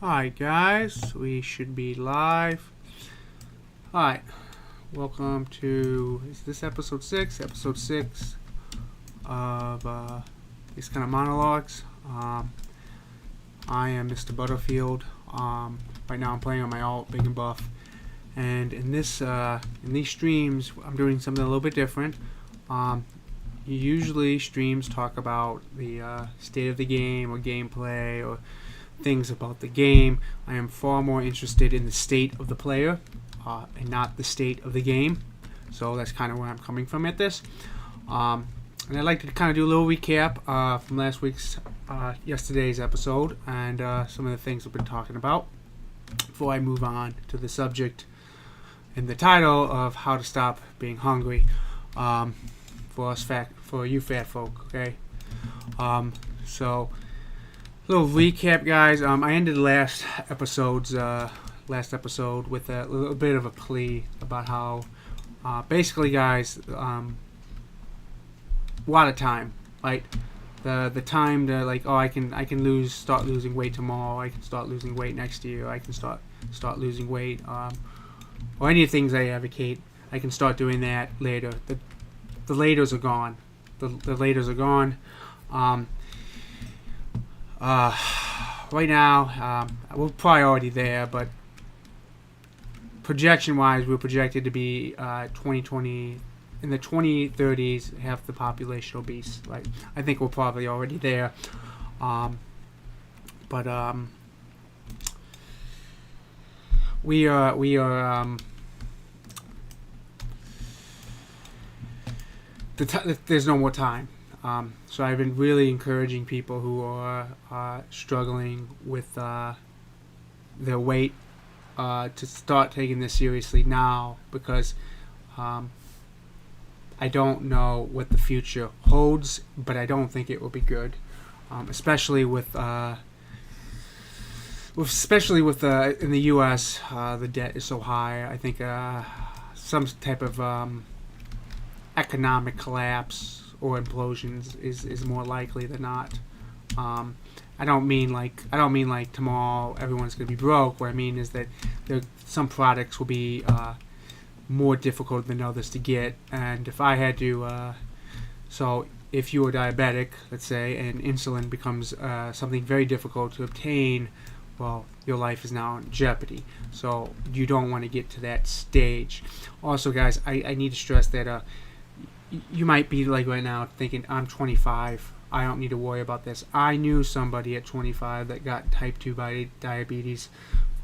Alright guys, we should be live. Alright, welcome to, is this episode 6? Episode 6 of these kind of monologues. I am Mr. Butterfield. Right now I'm playing on my alt, Big and Buff. And in these streams, I'm doing something a little bit different. Usually streams talk about the state of the game or gameplay or things about the game. I am far more interested in the state of the player and not the state of the game. So that's kind of where I'm coming from at this. And I'd like to kind of do a little recap from yesterday's episode and some of the things we've been talking about before I move on to the subject and the title of how to stop being hungry for you fat folk. Okay, so. Little recap, guys. I ended last episode with a little bit of a plea about how, basically, guys, a lot of time, right? The time to I can start losing weight tomorrow. I can start losing weight next year. I can start losing weight, or any of the things I advocate. I can start doing that later. The laters are gone. The laters are gone. Right now, we're probably already there, but projection-wise, we're projected to be 2020 in the 2030s, half the population obese. Right? I think we're probably already there, but we are. There's no more time. So I've been really encouraging people who are struggling with their weight to start taking this seriously now, because I don't know what the future holds, but I don't think it will be good, especially with in the U.S. The debt is so high. I think some type of economic collapse or implosions is more likely than not. I don't mean like tomorrow everyone's going to be broke. What I mean is that some products will be more difficult than others to get. And if I had to, so if you were diabetic, let's say, and insulin becomes something very difficult to obtain, well, your life is now in jeopardy. So you don't want to get to that stage. Also, guys, I need to stress that you might be like right now thinking, I'm 25, I don't need to worry about this. I knew somebody at 25 that got type 2 diabetes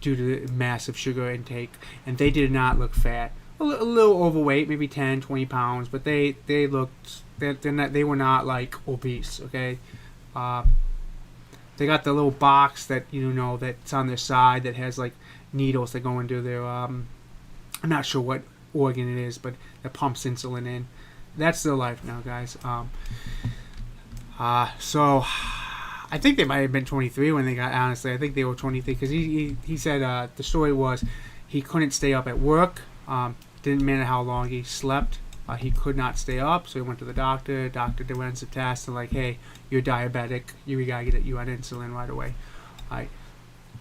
due to massive sugar intake, and they did not look fat. A little overweight, maybe 10, 20 pounds, but they were not like obese, okay? They got the little box that, that's on their side that has like needles that go into their, I'm not sure what organ it is, but that pumps insulin in. That's their life now, guys. So I think they might have been 23 when they got. Honestly, I think they were 23 because he said the story was he couldn't stay up at work. Didn't matter how long he slept. He could not stay up, so he went to the doctor. Doctor did run some tests and like, hey, you're diabetic. You gotta get you on insulin right away.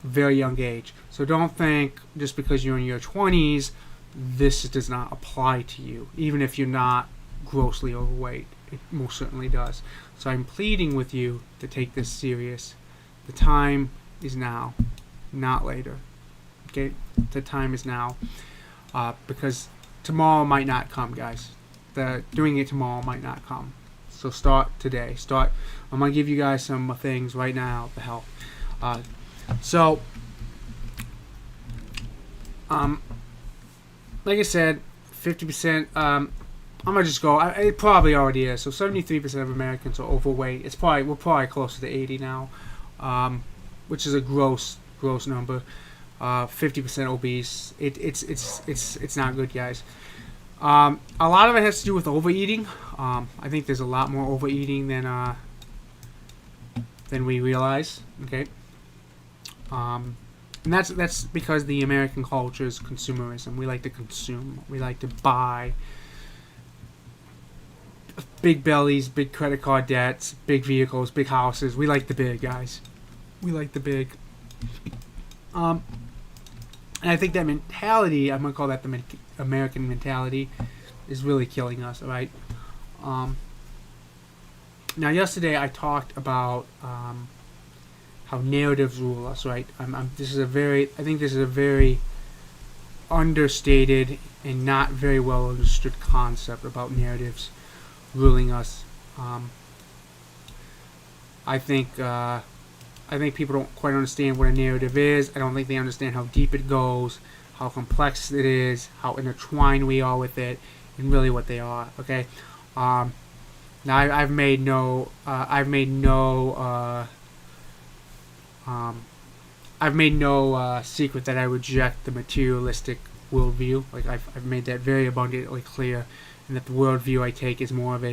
Very young age. So don't think just because you're in your 20s, this does not apply to you. Even if you're not grossly overweight, it most certainly does. So I'm pleading with you to take this serious. The time is now, not later. Okay, the time is now, because tomorrow might not come, guys. Doing it tomorrow might not come. So start today. I'm gonna give you guys some things right now to help. Like I said, 50%. I'm gonna just go. It probably already is. So 73% of Americans are overweight. We're probably closer to 80 now, which is a gross number. 50% obese. It's not good, guys. A lot of it has to do with overeating. I think there's a lot more overeating than we realize. Okay. And that's because the American culture is consumerism. We like to consume. We like to buy. Big bellies, big credit card debts, big vehicles, big houses. We like the big, guys. We like the big. Um, and I think that mentality, I'm gonna call that the American mentality, is really killing us. All right. Um, Now, yesterday I talked about how narratives rule us. Right. I think this is a very understated and not very well understood concept about narratives ruling us. Um, I think people don't quite understand what a narrative is. I don't think they understand how deep it goes, how complex it is, how intertwined we are with it, and really what they are. Okay. Now I've made no secret that I reject the materialistic worldview. Like I've made that very abundantly clear, and that the worldview I take is more of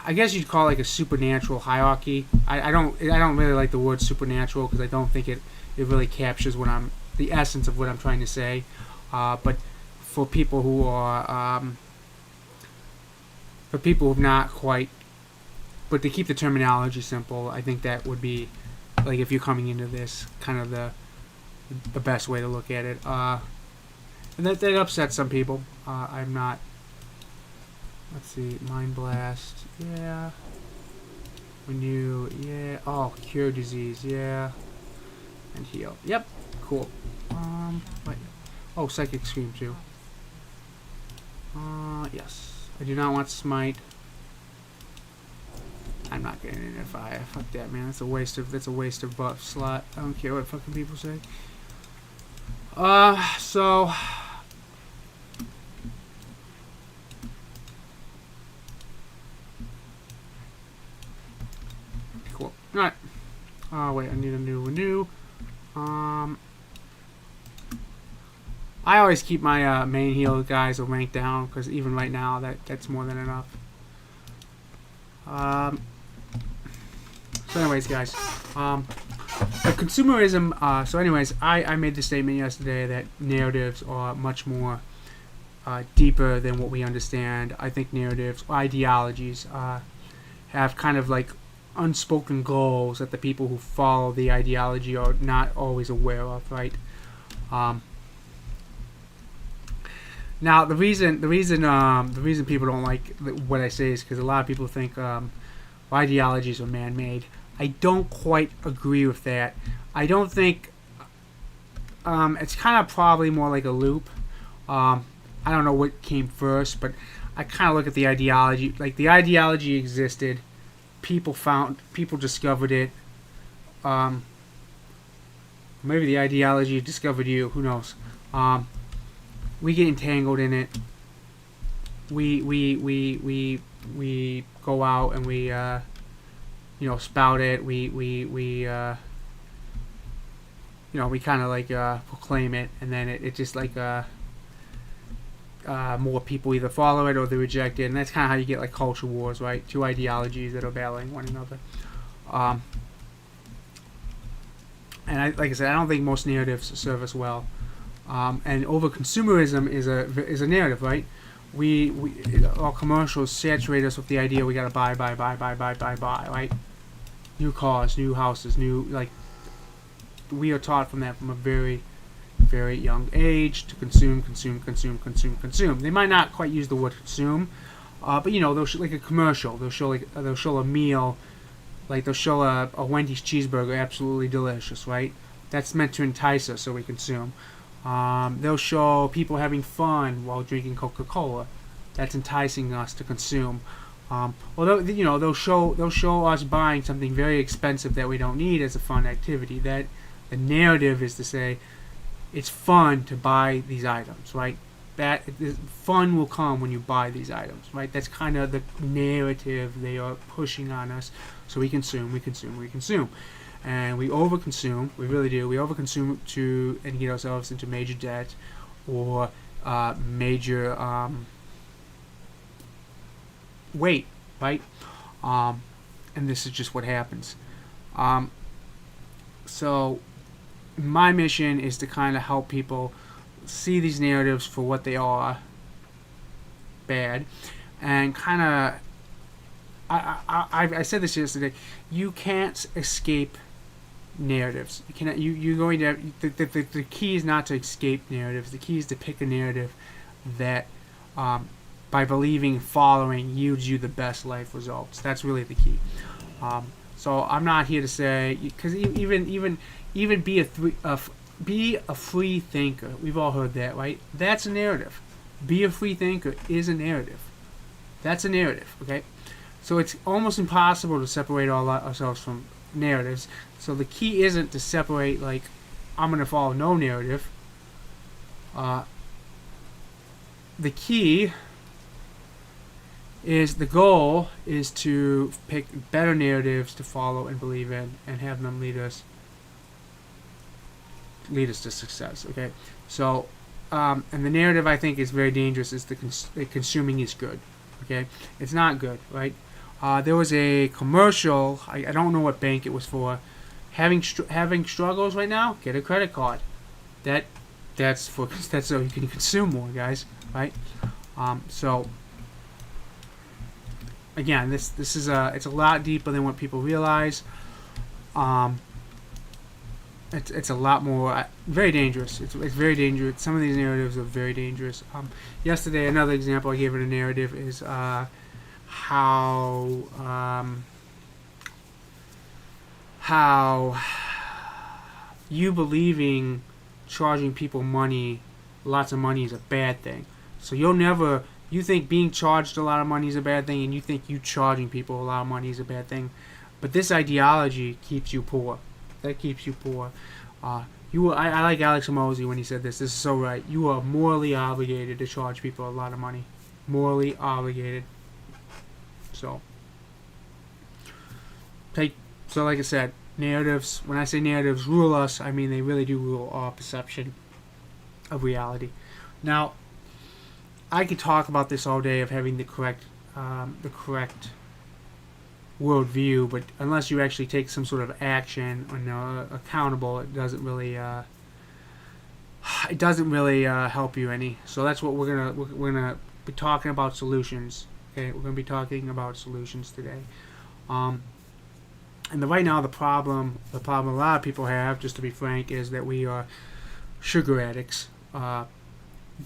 I guess you'd call it like a supernatural hierarchy. I don't really like the word supernatural because I don't think it really captures the essence of what I'm trying to say. But for people who are who've not quite, but to keep the terminology simple, I think that would be like, if you're coming into this, kind of the best way to look at it. And that upsets some people. I'm not. Let's see, Mind Blast, yeah. Renew, yeah. Oh, cure disease, yeah. And heal. Yep, cool. Wait. Oh, Psychic Scream too. Yes. I do not want Smite. I'm not getting in a fire. Fuck that, man. That's a waste of buff slot. I don't care what fucking people say. So cool. Alright. Oh wait, I need a new renew. I always keep my main heal guys ranked down, because even right now that's more than enough. So anyways, guys, the consumerism. So anyways, I made the statement yesterday that narratives are much more deeper than what we understand. I think narratives, ideologies, have kind of like unspoken goals that the people who follow the ideology are not always aware of, right? Now, the reason people don't like what I say is because a lot of people think ideologies are man-made. I don't quite agree with that. I don't think it's kind of probably more like a loop. I don't know what came first, but I kind of look at the ideology. Like, the ideology existed, people discovered it. Maybe the ideology discovered you. Who knows? We get entangled in it. We go out and we spout it. We kind of like proclaim it, and then it just like more people either follow it or they reject it, and that's kind of how you get like culture wars, right? Two ideologies that are battling one another. And like I said, I don't think most narratives serve us well. And over consumerism is a narrative, right? Our commercials saturate us with the idea we gotta buy, right? New cars, new houses, we are taught from a very, very young age to consume. They might not quite use the word consume, but they'll show like a commercial. They'll show a meal, like they'll show a Wendy's cheeseburger, absolutely delicious, right? That's meant to entice us so we consume. They'll show people having fun while drinking Coca-Cola. That's enticing us to consume. Although they'll show us buying something very expensive that we don't need as a fun activity. That the narrative is to say it's fun to buy these items, right? That fun will come when you buy these items, right? That's kind of the narrative they are pushing on us. So we consume, and we overconsume. We really do. We overconsume and get ourselves into major debt or major weight, right? And this is just what happens. So my mission is to kind of help people see these narratives for what they are, bad, and kind of I said this yesterday. You can't escape narratives. You cannot. You're going to. The key is not to escape narratives. The key is to pick a narrative that, by believing, following, yields you the best life results. That's really the key. So I'm not here to say, because even be a free thinker. We've all heard that, right? That's a narrative. Be a free thinker is a narrative. That's a narrative, okay? So it's almost impossible to separate ourselves from narratives. So the key isn't to separate, like, I'm going to follow no narrative. The key is, the goal is to pick better narratives to follow and believe in and have them lead us to success, okay? So, and the narrative I think is very dangerous is the consuming is good, okay? It's not good, right? There was a commercial, I don't know what bank it was for, having struggles right now, get a credit card. That's so you can consume more, guys, right? So again, this is it's a lot deeper than what people realize. It's a lot more very dangerous. It's very dangerous. Some of these narratives are very dangerous. Yesterday, another example I gave in a narrative is how you believing charging people money, lots of money, is a bad thing. So you think being charged a lot of money is a bad thing, and you think you charging people a lot of money is a bad thing. But this ideology keeps you poor. That keeps you poor. I like Alex Hormozi when he said this. This is so right. You are morally obligated to charge people a lot of money. Morally obligated. So like I said, narratives, when I say narratives rule us, I mean they really do rule our perception of reality. Now, I could talk about this all day of having the correct worldview, but unless you actually take some sort of action or accountable, it doesn't really help you any. So that's what we're gonna be talking about, solutions. Okay, we're gonna be talking about solutions today. And right now the problem a lot of people have, just to be frank, is that we are sugar addicts.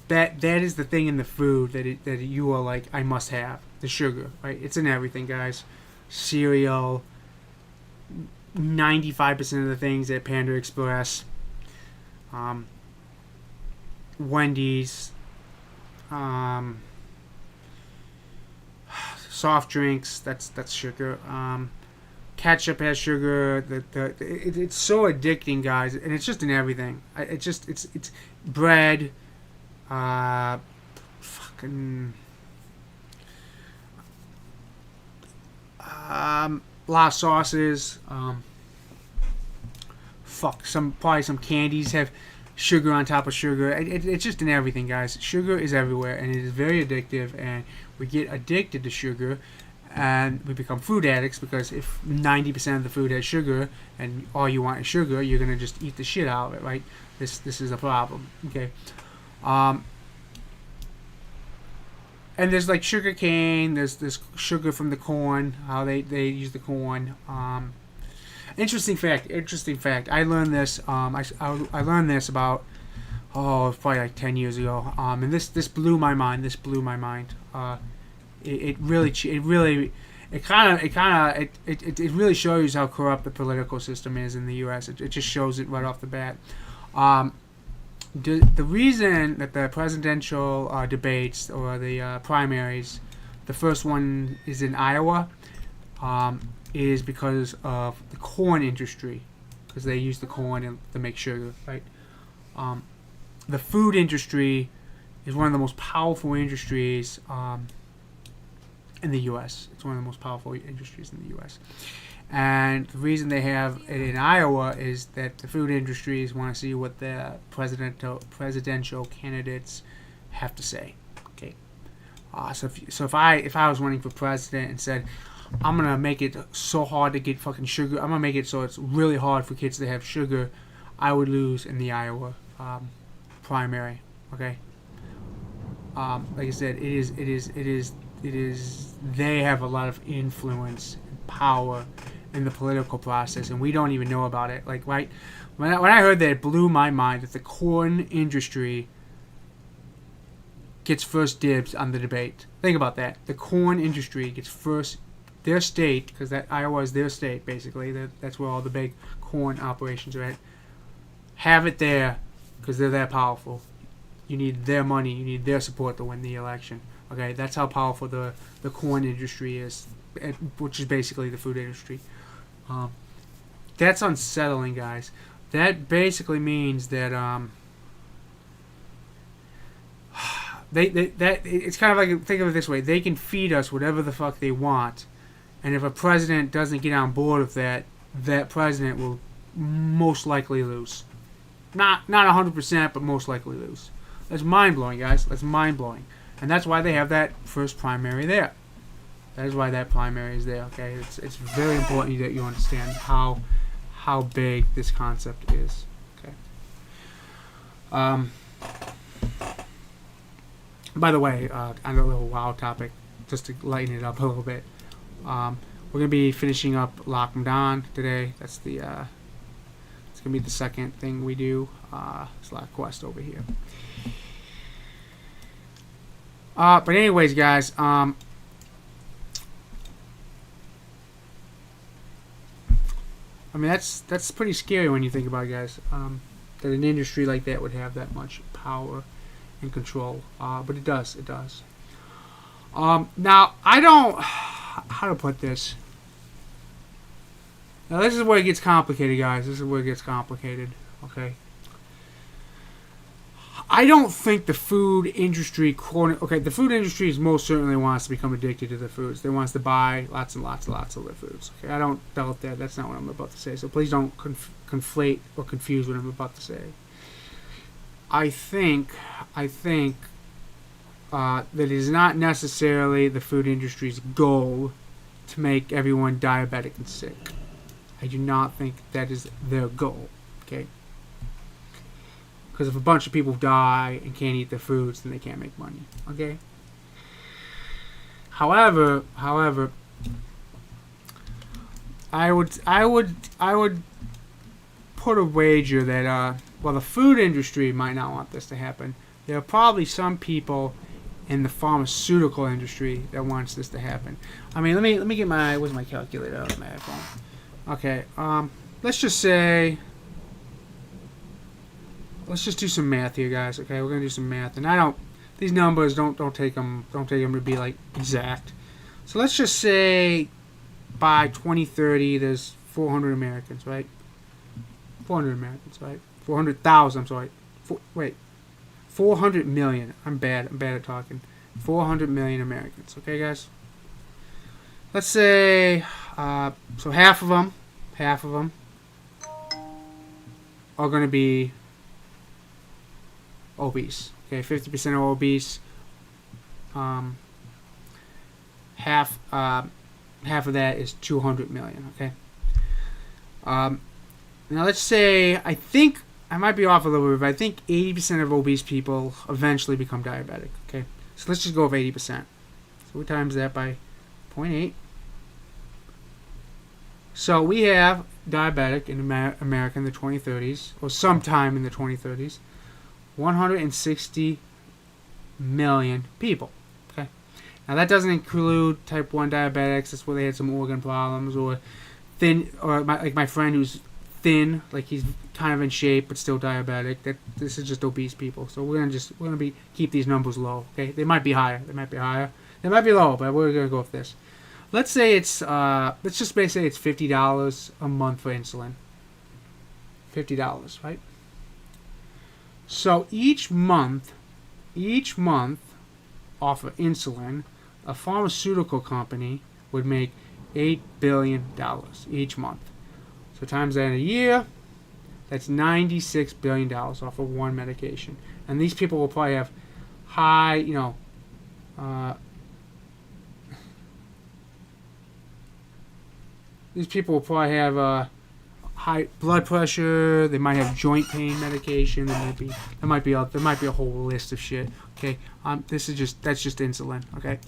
That is the thing in the food that you are like, I must have the sugar, right? It's in everything, guys. Cereal, 95% of the things at Panda Express, Wendy's, soft drinks, that's sugar. Ketchup has sugar. It's so addicting, guys, and it's just in everything. It's bread, fucking. A lot of sauces. Probably some candies have sugar on top of sugar. It's just in everything, guys. Sugar is everywhere, and it is very addictive. And we get addicted to sugar, and we become food addicts, because if 90% of the food has sugar, and all you want is sugar, you're gonna just eat the shit out of it, right? This is a problem. Okay. And there's like sugar cane. There's sugar from the corn. How they use the corn. Interesting fact. I learned this. I learned this about probably like 10 years ago. And this blew my mind. It really shows how corrupt the political system is in the U.S. It just shows it right off the bat. The reason that the presidential debates, or the primaries, the first one is in Iowa, is because of the corn industry, because they use the corn to make sugar, right? The food industry is one of the most powerful industries in the U.S. It's one of the most powerful industries in the U.S. And the reason they have it in Iowa is that the food industries want to see what the presidential candidates have to say. Okay, so if I was running for president and said, I'm gonna make it so hard to get fucking sugar, I'm gonna make it so it's really hard for kids to have sugar, I would lose in the Iowa primary. Okay. Like I said, it is they have a lot of influence and power in the political process, and we don't even know about it. Like, right when I heard that, it blew my mind that the corn industry gets first dibs on the debate. Think about that. The corn industry gets first. Their state, because that Iowa is their state, basically. That's where all the big corn operations are at. Have it there, because they're that powerful. You need their money. You need their support to win the election. Okay, that's how powerful the corn industry is, which is basically the food industry. That's unsettling, guys. That basically means that it's kind of like, think of it this way: they can feed us whatever the fuck they want, and if a president doesn't get on board with that, that president will most likely lose. Not 100%, but most likely lose. That's mind blowing, guys. That's mind blowing, and that's why they have that first primary there. That is why that primary is there. Okay, it's very important that you understand how big this concept is. Okay. By the way, on a little wild topic, just to lighten it up a little bit, we're gonna be finishing up Lock 'em Down today. That's the it's gonna be the second thing we do. Slack Quest over here. But anyways, guys, I mean that's pretty scary when you think about it, guys. That an industry like that would have that much power and control, but it does. It does. Now I don't. How to put this? Now this is where it gets complicated, guys. This is where it gets complicated. Okay. I don't think the food industry the food industry most certainly wants to become addicted to their foods. They wants to buy lots and lots and lots of their foods. Okay, I don't doubt that. That's not what I'm about to say. So please don't conflate or confuse what I'm about to say. I think that it is not necessarily the food industry's goal to make everyone diabetic and sick. I do not think that is their goal. Okay. Because if a bunch of people die and can't eat their foods, then they can't make money. Okay. However, I would put a wager that while the food industry might not want this to happen, there are probably some people in the pharmaceutical industry that wants this to happen. I mean, let me get where's my calculator on my iPhone? Okay. Let's just say. Let's just do some math here, guys. Okay, we're gonna do some math, and these numbers don't take them to be like exact. So let's just say by 2030, there's 400 Americans, right? 400 Americans, right? 400,000. I'm sorry. 400 million. I'm bad at talking. 400 million Americans. Okay, guys. Let's say so half of them are gonna be obese. Okay, 50% are obese. Half of that is 200 million. Okay. Now let's say I think I might be off a little bit, but I think 80% of obese people eventually become diabetic. Okay, so let's just go with 80%. So we times that by 0.8. So we have diabetic in America in the 2030s, or sometime in the 2030s. 160 million people. Okay, now that doesn't include type 1 diabetics. That's where they had some organ problems, or thin, or like my friend who's thin, like he's kind of in shape but still diabetic. This is just obese people. So we're gonna keep these numbers low. Okay, they might be higher. They might be low, but we're gonna go with this. Let's say it's let's just say it's $50 a month for insulin. $50, right? So each month off of insulin, a pharmaceutical company would make $8 billion each month. So times that in a year, that's $96 billion off of one medication. And these people will probably have high, these people will probably have high blood pressure. They might have joint pain medication. There might be a whole list of shit. Okay, that's just insulin. Okay,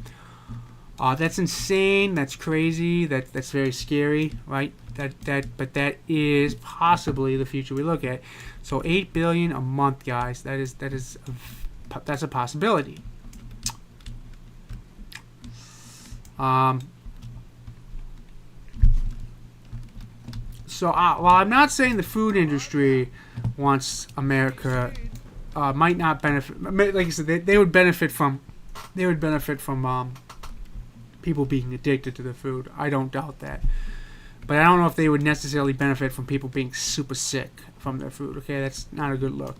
That's insane. That's crazy. That's very scary, right? But that is possibly the future we look at. So 8 billion a month, guys. That's a possibility. So while I'm not saying the food industry wants America, might not benefit. Like I said, they would benefit from. They would benefit from people being addicted to the food. I don't doubt that. But I don't know if they would necessarily benefit from people being super sick from their food. Okay, that's not a good look.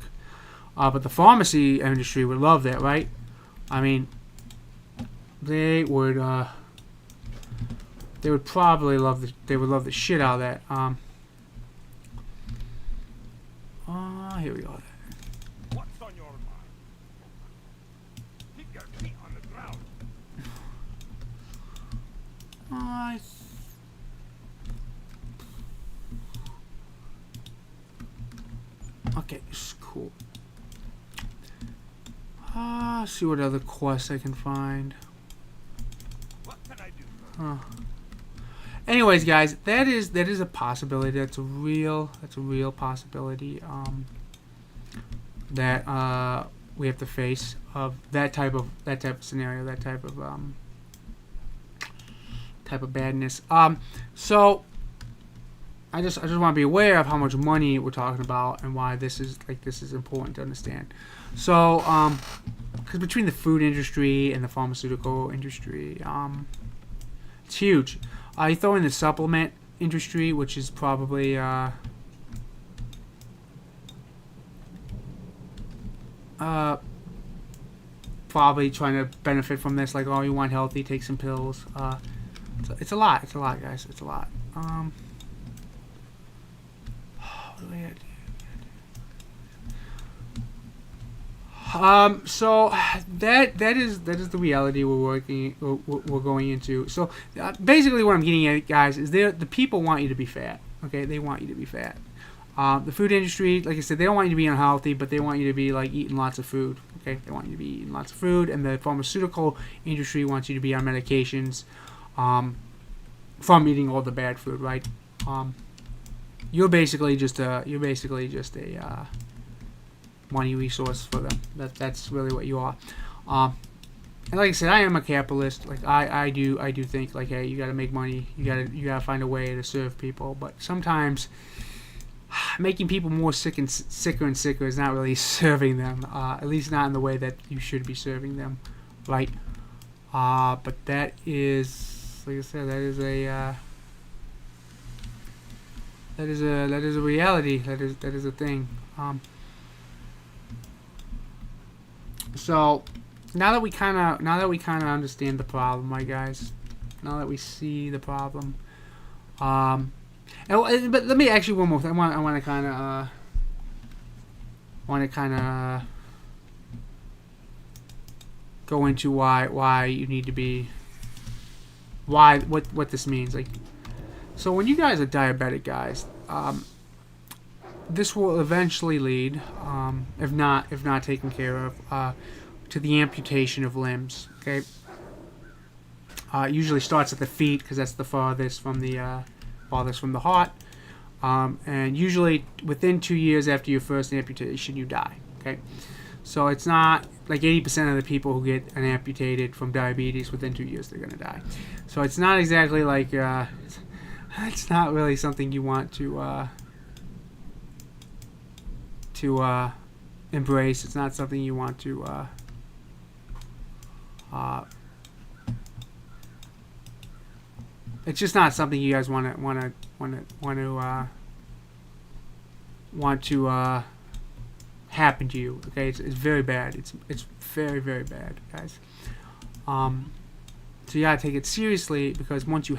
But the pharmacy industry would love that, right? I mean, they would probably love the shit out of that. Here we go. What's on your mind? Keep your feet on the ground. Okay, this is cool. See what other quests I can find. What can I do? Anyways, guys, that is a possibility. That's a real possibility. That we have to face of that type of scenario, that type of badness. So I just want to be aware of how much money we're talking about and why this is important to understand. So because between the food industry and the pharmaceutical industry, it's huge. You throw in the supplement industry, which is probably probably trying to benefit from this. Like, oh, you want healthy, take some pills. It's a lot. It's a lot, guys. It's a lot. What do we have to do? So that is the reality we're going into. So basically, what I'm getting at, guys, is the people want you to be fat. Okay, they want you to be fat. The food industry, like I said, they don't want you to be unhealthy, but they want you to be like eating lots of food. Okay, they want you to be eating lots of food, and the pharmaceutical industry wants you to be on medications from eating all the bad food. Right? You're basically just a money resource for them. That's really what you are. And like I said, I am a capitalist. Like I do think like, hey, you got to make money. You gotta find a way to serve people. But sometimes making people more sicker and sicker is not really serving them. At least not in the way that you should be serving them, right? But that is, like I said, that is a reality. That is a thing. So now that we kind of understand the problem, right, guys? Now that we see the problem, but let me actually one more thing. I want to kind of go into why you need to be what this means. Like, so when you guys are diabetic, guys, this will eventually lead, if not taken care of, to the amputation of limbs. Okay. It usually starts at the feet because that's the farthest from the heart, and usually within 2 years after your first amputation, you die. Okay. So it's not like 80% of the people who get an amputated from diabetes within 2 years they're gonna die. So it's not exactly like it's not really something you want to embrace. It's not something you want to it's just not something you guys want to happen to you. Okay, it's very bad. It's very, very bad, guys. So you gotta take it seriously, because once you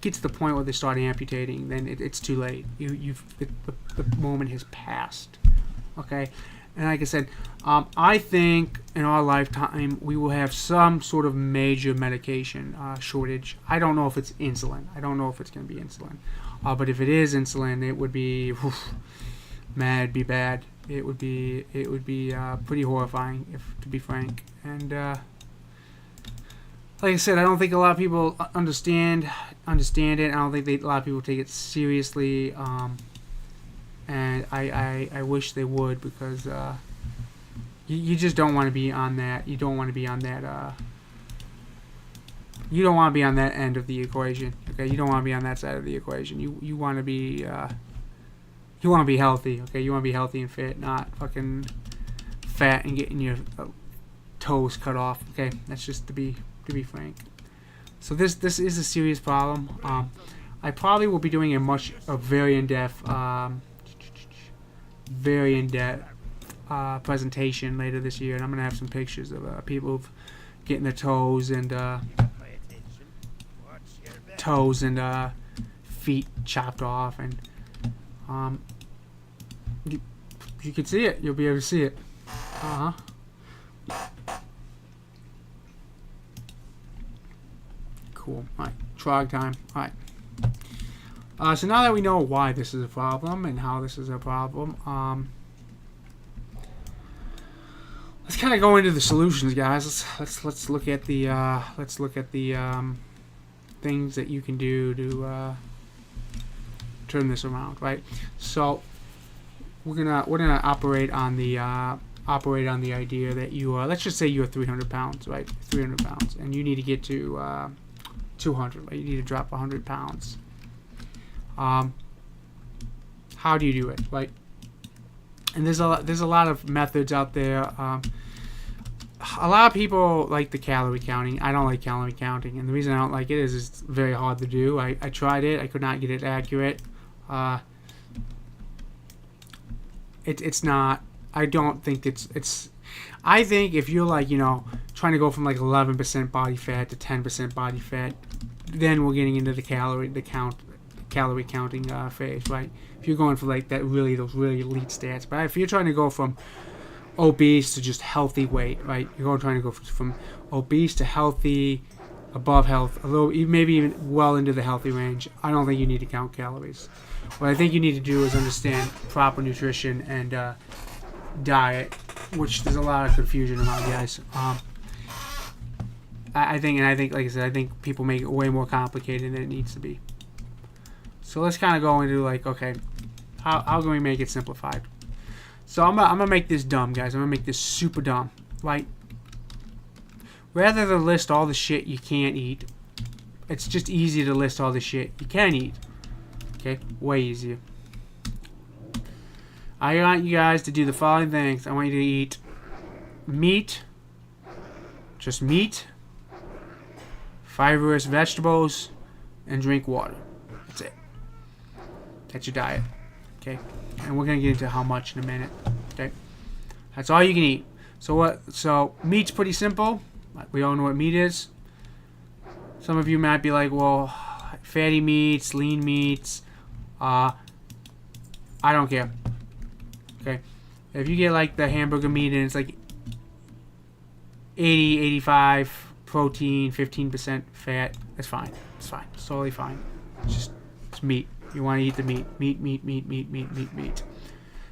get to the point where they start amputating, then it's too late. The moment has passed. Okay, and like I said, I think in our lifetime we will have some sort of major medication shortage. I don't know if it's insulin. I don't know if it's going to be insulin. But if it is insulin, it would be, it'd be bad. It would be pretty horrifying, to be frank. And like I said, I don't think a lot of people understand it. I don't think a lot of people take it seriously. And I wish they would, because you just don't want to be on that. You don't want to be on that. You don't want to be on that end of the equation. Okay, you don't want to be on that side of the equation. You want to be healthy. Okay, you want to be healthy and fit, not fucking fat and getting your toes cut off. Okay, that's just to be frank. So this is a serious problem. I probably will be doing a very in-depth presentation later this year, and I'm gonna have some pictures of people getting their toes and feet chopped off, and you can see it. You'll be able to see it. Cool. All right, trog time. All right. So now that we know why this is a problem and how this is a problem, let's kind of go into the solutions, guys. Let's look at the things that you can do to turn this around, right? So we're gonna operate on the idea that you let's just say you're 300 pounds, right? 300 pounds, and you need to get to 200. Right? You need to drop 100 pounds. How do you do it, right? And there's a lot of methods out there. A lot of people like the calorie counting. I don't like calorie counting, and the reason I don't like it is it's very hard to do. I tried it. I could not get it accurate. It's not. I don't think it's. I think if you're like, trying to go from like 11% body fat to 10% body fat, then we're getting into the calorie counting phase, right? If you're going for like those really elite stats, but if you're trying to go from obese to just healthy weight, right? You're trying to go from obese to healthy, above health, a little, maybe even well into the healthy range. I don't think you need to count calories. What I think you need to do is understand proper nutrition and diet, which there's a lot of confusion around, guys. I think, like I said, I think people make it way more complicated than it needs to be. So let's kind of go into like, okay, how can we make it simplified? So I'm gonna make this dumb, guys. I'm gonna make this super dumb. Like, rather than list all the shit you can't eat, it's just easy to list all the shit you can eat. Okay, way easier. I want you guys to do the following things. I want you to eat meat, just meat, fibrous vegetables, and drink water. That's it. That's your diet. Okay, and we're gonna get into how much in a minute. Okay, that's all you can eat. So meat's pretty simple. We all know what meat is. Some of you might be like, well, fatty meats, lean meats. I don't care. Okay, if you get like the hamburger meat and it's like 80, 85 protein, 15% fat, that's fine. It's fine. It's totally fine. It's meat. You want to eat the meat. Meat.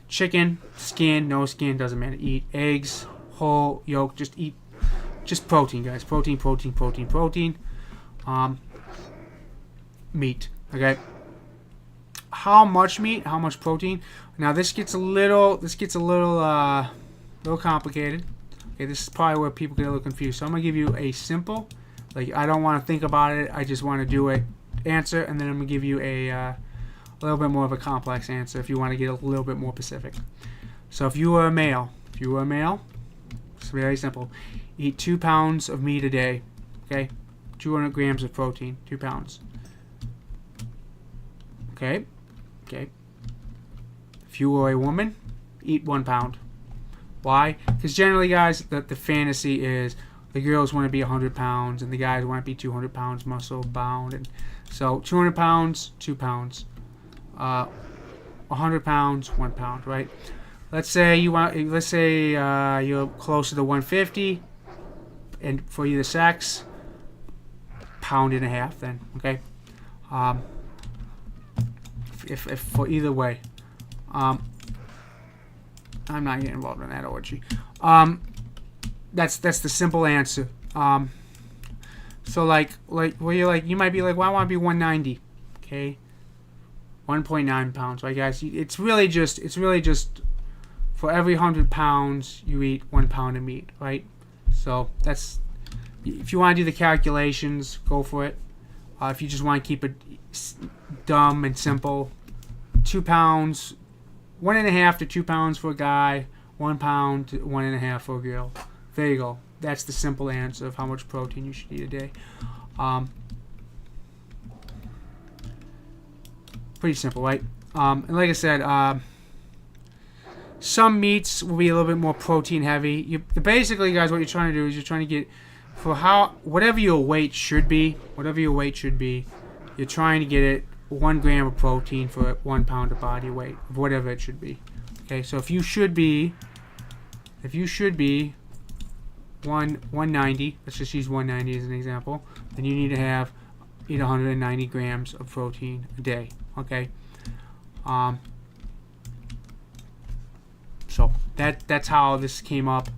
Chicken, skin, no skin, doesn't matter. Eat eggs, whole, yolk. Just eat, just protein, guys. Protein. Meat. Okay. How much meat? How much protein? Now this gets a little complicated. Okay, this is probably where people get a little confused. So I'm gonna give you a simple, like I don't want to think about it. I just want to do it. Answer, and then I'm gonna give you a little bit more of a complex answer if you want to get a little bit more specific. So if you were a male, it's very simple. Eat 2 pounds of meat a day. Okay, 200 grams of protein, 2 pounds. Okay. If you were a woman, eat 1 pound. Why? Because generally, guys, the fantasy is the girls want to be 100 pounds and the guys want to be 200 pounds muscle bound. And so 200 pounds, 2 pounds. 100 pounds, 1 pound, right? Let's say you're closer to 150, and for either sex, 1.5 pounds then, okay? If for either way, I'm not getting involved in that orgy. That's the simple answer. So where you're like, you might be like, well, I want to be 190. Okay. 1.9 pounds, right, guys? It's really just for every 100 pounds you eat 1 pound of meat, right? So that's, if you want to do the calculations, go for it. If you just want to keep it dumb and simple, 2 pounds, 1.5 to 2 pounds for a guy, 1 pound to 1.5 for a girl. There you go. That's the simple answer of how much protein you should eat a day. Pretty simple, right? And like I said, some meats will be a little bit more protein heavy. Basically, guys, what you're trying to do is you're trying to get for whatever your weight should be. You're trying to get it 1 gram of protein for 1 pound of body weight, of whatever it should be. Okay, so if you should be 190, let's just use 190 as an example, then you need to eat 190 grams of protein a day. Okay, so that's how this came up.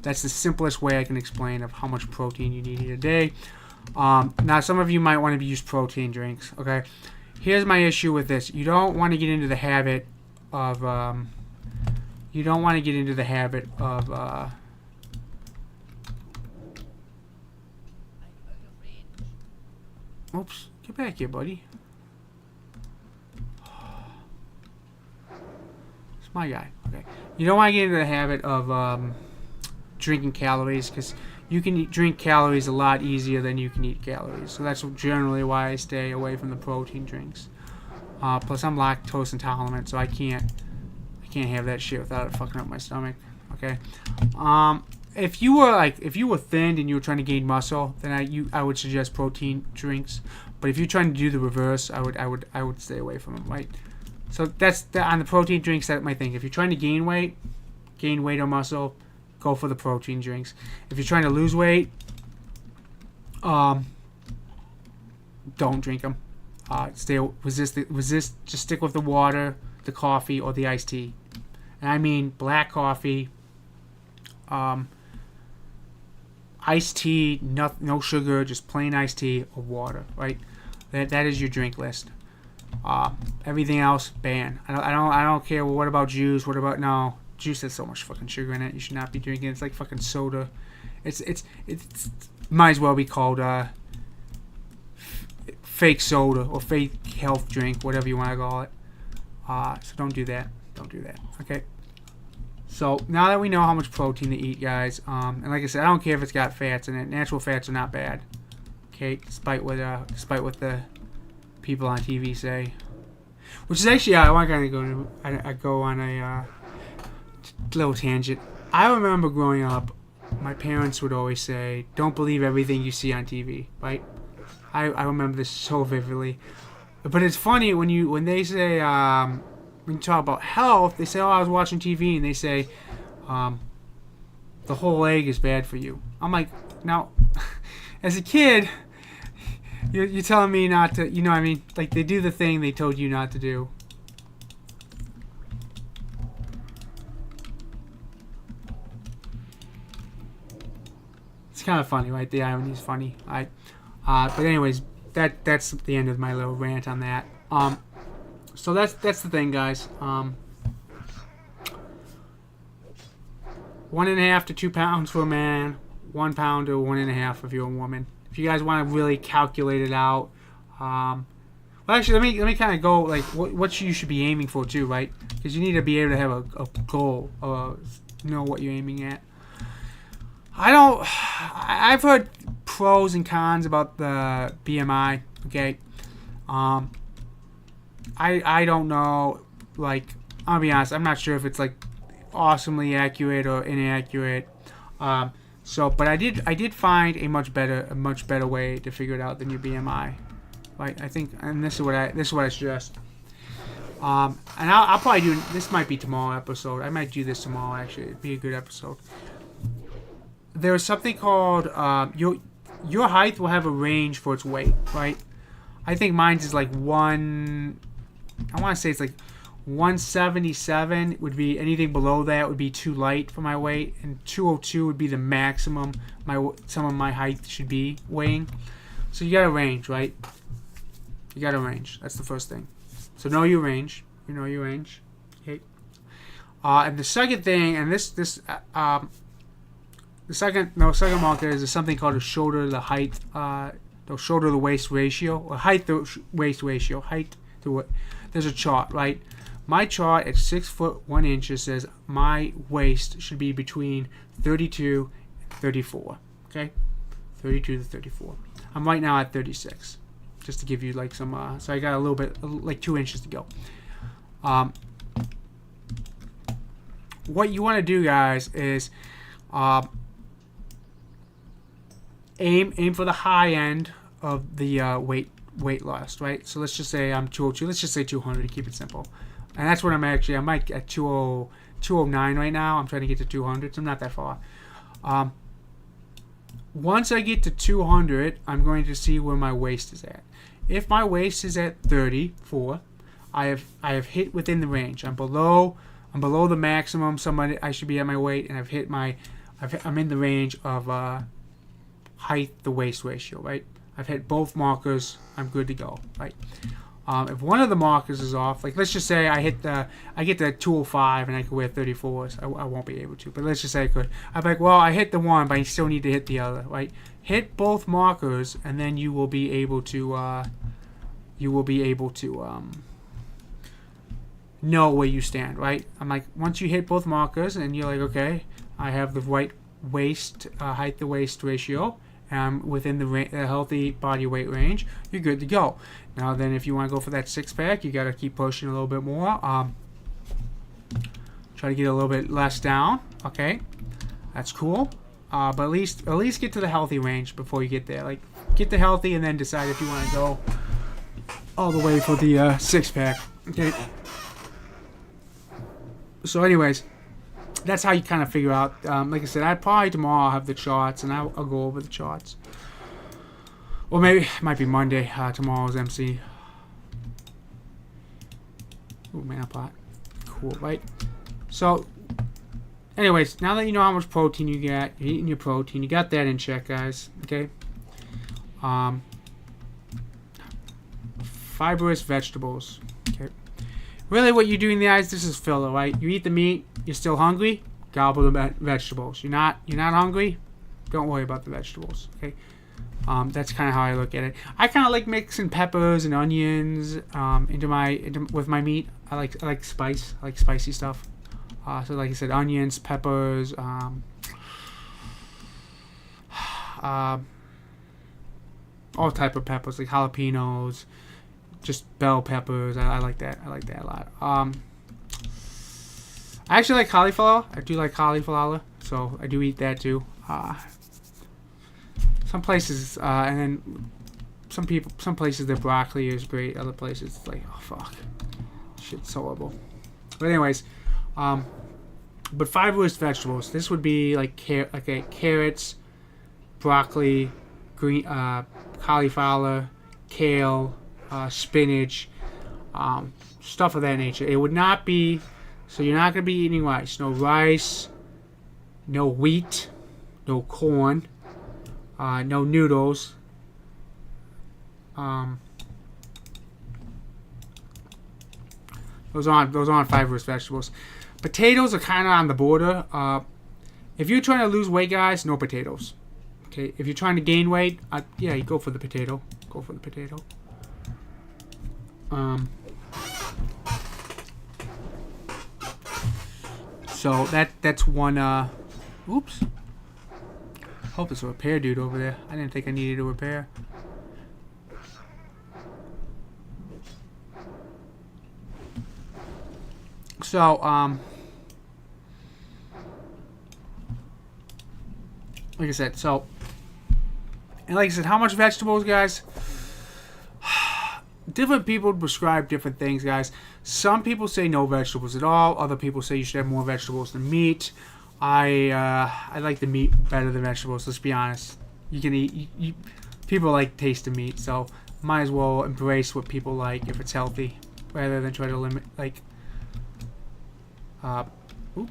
That's the simplest way I can explain of how much protein you need to eat a day. Now, some of you might want to use protein drinks. Okay, here's my issue with this. You don't want to get into the habit of oops, get back here, buddy. It's my guy. Okay. You don't want to get into the habit of drinking calories, because you can drink calories a lot easier than you can eat calories. So that's generally why I stay away from the protein drinks. Plus, I'm lactose intolerant, so I can't have that shit without it fucking up my stomach. Okay. If you were thin and you were trying to gain muscle, then I would suggest protein drinks. But if you're trying to do the reverse, I would stay away from them. Right. So that's on the protein drinks. That's my thing. If you're trying to gain weight or muscle, go for the protein drinks. If you're trying to lose weight, don't drink them. Resist. Just stick with the water, the coffee, or the iced tea. And I mean black coffee, iced tea, no sugar, just plain iced tea or water. Right? That is your drink list. Everything else, ban. I don't care. Well, what about juice? What about no? Juice has so much fucking sugar in it. You should not be drinking it. It's like fucking soda. It's might as well be called fake soda or fake health drink, whatever you want to call it. So don't do that. Okay. So now that we know how much protein to eat, guys, and like I said, I don't care if it's got fats in it. Natural fats are not bad. Okay, despite what the people on TV say. Which is actually, I want to go on a little tangent. I remember growing up, my parents would always say, "Don't believe everything you see on TV." Right? I remember this so vividly. But it's funny when they say when you talk about health, they say, "Oh, I was watching TV," and they say, "The whole egg is bad for you." I'm like, now, as a kid, you're telling me not to, you know what I mean? Like, they do the thing they told you not to do. It's kind of funny, right? The irony is funny. But anyways, that's the end of my little rant on that. So that's the thing, guys. 1.5 to 2 pounds for a man, 1 pound to 1.5 if you're a woman. If you guys want to really calculate it out, well, actually, let me kind of go like what you should be aiming for too, right? Because you need to be able to have a goal, know what you're aiming at. I've heard pros and cons about the BMI. Okay, I don't know. Like, I'll be honest, I'm not sure if it's like awesomely accurate or inaccurate. But I did find a much better way to figure it out than your BMI. Right? I think, and this is what I suggest. And I'll probably do this. Might be tomorrow episode. I might do this tomorrow. Actually, it'd be a good episode. There's something called your height will have a range for its weight. Right? I think mine's is like I want to say it's like 177 would be anything below that would be too light for my weight, and 202 would be the maximum some of my height should be weighing. So you got a range, right? You got a range. That's the first thing. So know your range. You know your range. Okay. And the second thing, and the second marker is something called a shoulder to the height, the shoulder to the waist ratio, or height to waist ratio. Height to it. There's a chart, right? My chart at 6 foot 1 inch says my waist should be between 32 and 34. Okay, 32 to 34. I'm right now at 36, just to give you like some. So I got a little bit, like 2 inches to go. What you want to do, guys, is aim for the high end of the weight loss, right? So let's just say I'm 202. Let's just say 200 to keep it simple. And that's what I'm like at 209 right now. I'm trying to get to 200, so I'm not that far. Once I get to 200, I'm going to see where my waist is at. If my waist is at 34, I have hit within the range. I'm below the maximum I should be at my weight, and I'm in the range of height to waist ratio, right? I've hit both markers. I'm good to go, right? If one of the markers is off, like let's just say I get the 205 and I can wear 34s, I won't be able to. But let's just say I could. I'm like, well, I hit the one, but I still need to hit the other, right? Hit both markers, and then you will be able to know where you stand, right? I'm like, once you hit both markers, and you're like, okay, I have the right waist height to waist ratio, and I'm within the healthy body weight range, you're good to go. Now then, if you want to go for that six-pack, you got to keep pushing a little bit more. Try to get a little bit less down. Okay, that's cool. But at least get to the healthy range before you get there. Like, get to healthy and then decide if you want to go all the way for the six-pack. Okay. So, anyways, that's how you kind of figure out. Like I said, tomorrow I'll have the charts, and I'll go over the charts. Or maybe it might be Monday. Tomorrow's MC. Ooh, man, pot. Cool, right? So, anyways, now that you know how much protein you get, you're eating your protein, you got that in check, guys. Okay. Fibrous vegetables. Okay. Really, what you're doing, guys, this is filler, right? You eat the meat, you're still hungry, gobble the vegetables. You're not hungry, don't worry about the vegetables. Okay. That's kind of how I look at it. I kind of like mixing peppers and onions with my meat. I like spice. I like spicy stuff. So like I said, onions, peppers, all type of peppers, like jalapenos, just bell peppers. I like that. I like that a lot. I actually like cauliflower. I do like cauliflower, so I do eat that too. Some places, and then some places the broccoli is great. Other places it's like, oh fuck, shit's horrible. But anyways, but fibrous vegetables. This would be like carrots, broccoli, green, cauliflower, kale, spinach, stuff of that nature. It would not be. So you're not gonna be eating rice. No rice. No wheat. No corn. No noodles. Those aren't fibrous vegetables. Potatoes are kind of on the border. If you're trying to lose weight, guys, no potatoes. Okay. If you're trying to gain weight, yeah, you go for the potato. Go for the potato. So that's one. Oops. Hope there's a repair dude over there. I didn't think I needed a repair. So, like I said, how much vegetables, guys? Different people prescribe different things, guys. Some people say no vegetables at all. Other people say you should have more vegetables than meat. I like the meat better than vegetables. Let's be honest. You can eat. People like taste of meat, so might as well embrace what people like if it's healthy, rather than try to limit. Like, Oop.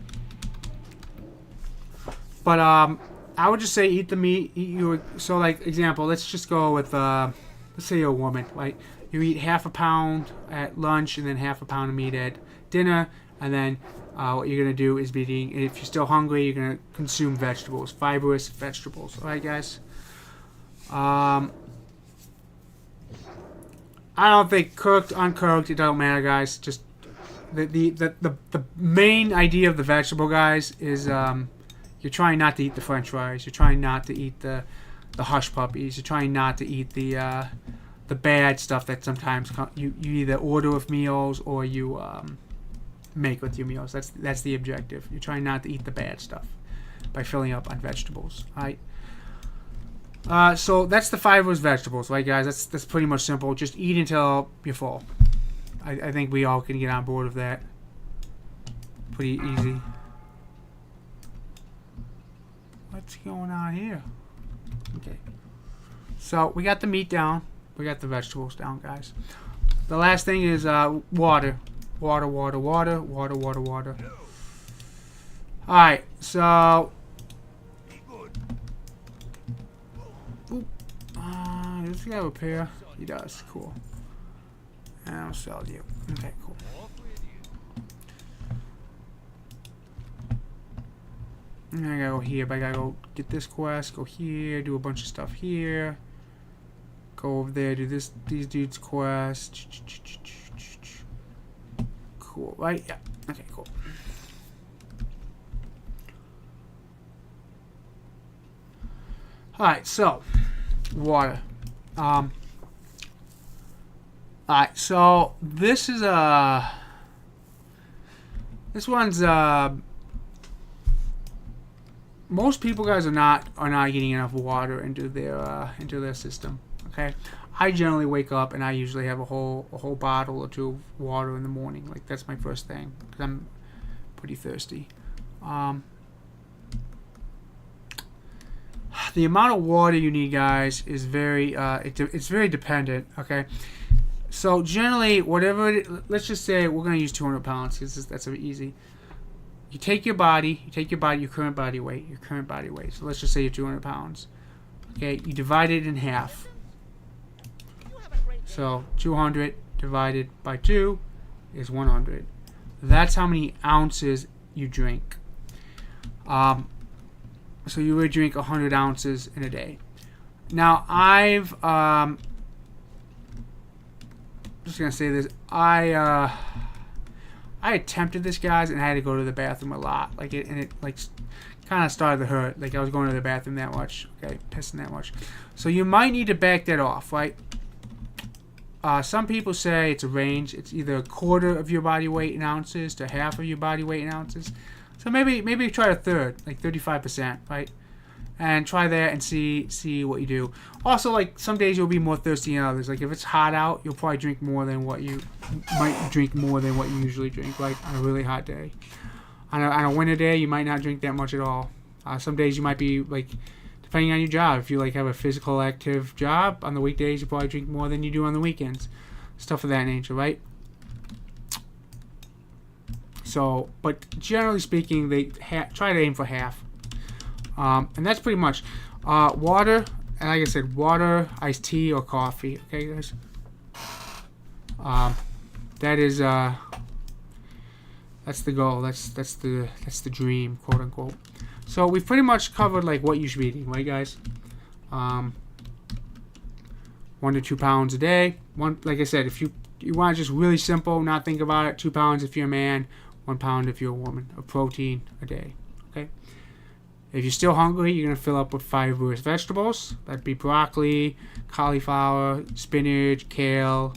But I would just say eat the meat. Eat your so like example. Let's just go with let's say you're a woman, right? You eat half a pound at lunch and then half a pound of meat at dinner, and then what you're gonna do is be eating. If you're still hungry, you're gonna consume vegetables, fibrous vegetables. All right, guys. I don't think cooked, uncooked, it don't matter, guys. Just the main idea of the vegetable, guys, is you're trying not to eat the French fries. You're trying not to eat the hush puppies. You're trying not to eat the bad stuff that sometimes you either order with meals or you make with your meals. That's the objective. You're trying not to eat the bad stuff by filling up on vegetables. All right. So that's the fibrous vegetables, right, guys? That's pretty much simple. Just eat until you're full. I think we all can get on board with that. Pretty easy. What's going on here? Okay. So we got the meat down. We got the vegetables down, guys. The last thing is water. Water, water, water, water, water, water. Alright, so... does he have a pair? He does. Cool. And I'll sell you. Okay, cool. And I gotta go here, but I gotta go get this quest, go here, do a bunch of stuff here. Go over there, do this these dudes' quest. Cool, right? Yeah. Okay, cool. Alright, so water. Alright, so this is this one's most people, guys, are not getting enough water into their system. Okay, I generally wake up and I usually have a whole bottle or two of water in the morning. Like that's my first thing because I'm pretty thirsty. The amount of water you need, guys, is very it's very dependent. Okay, so generally, let's just say we're gonna use 200 pounds because that's very easy. You take your current body weight. So let's just say you're 200 pounds. Okay, you divide it in half. So 200 divided by 2 is 100. That's how many ounces you drink. So you would drink 100 ounces in a day. Now I've just gonna say this. I attempted this, guys, and I had to go to the bathroom a lot. It kind of started to hurt. Like I was going to the bathroom that much. Okay, pissing that much. So you might need to back that off, right? Some people say it's a range. It's either a quarter of your body weight in ounces to half of your body weight in ounces. So maybe try a third, like 35%, right? And try that and see what you do. Also, like some days you'll be more thirsty than others. Like if it's hot out, you'll probably drink more than what you usually drink, like on a really hot day. On a winter day, you might not drink that much at all. Some days you might be like, depending on your job. If you like have a physical active job, on the weekdays you probably drink more than you do on the weekends. Stuff of that nature, right? So, but generally speaking, they try to aim for half. And that's pretty much water. And like I said, water, iced tea, or coffee. Okay, guys. That is that's the goal. That's the dream, quote unquote. So we've pretty much covered like what you should be eating, right, guys? 1 to 2 pounds a day. Like I said, if you want to just really simple, not think about it. 2 pounds if you're a man. 1 pound if you're a woman of protein a day. Okay. If you're still hungry, you're gonna fill up with fibrous vegetables. That'd be broccoli, cauliflower, spinach, kale,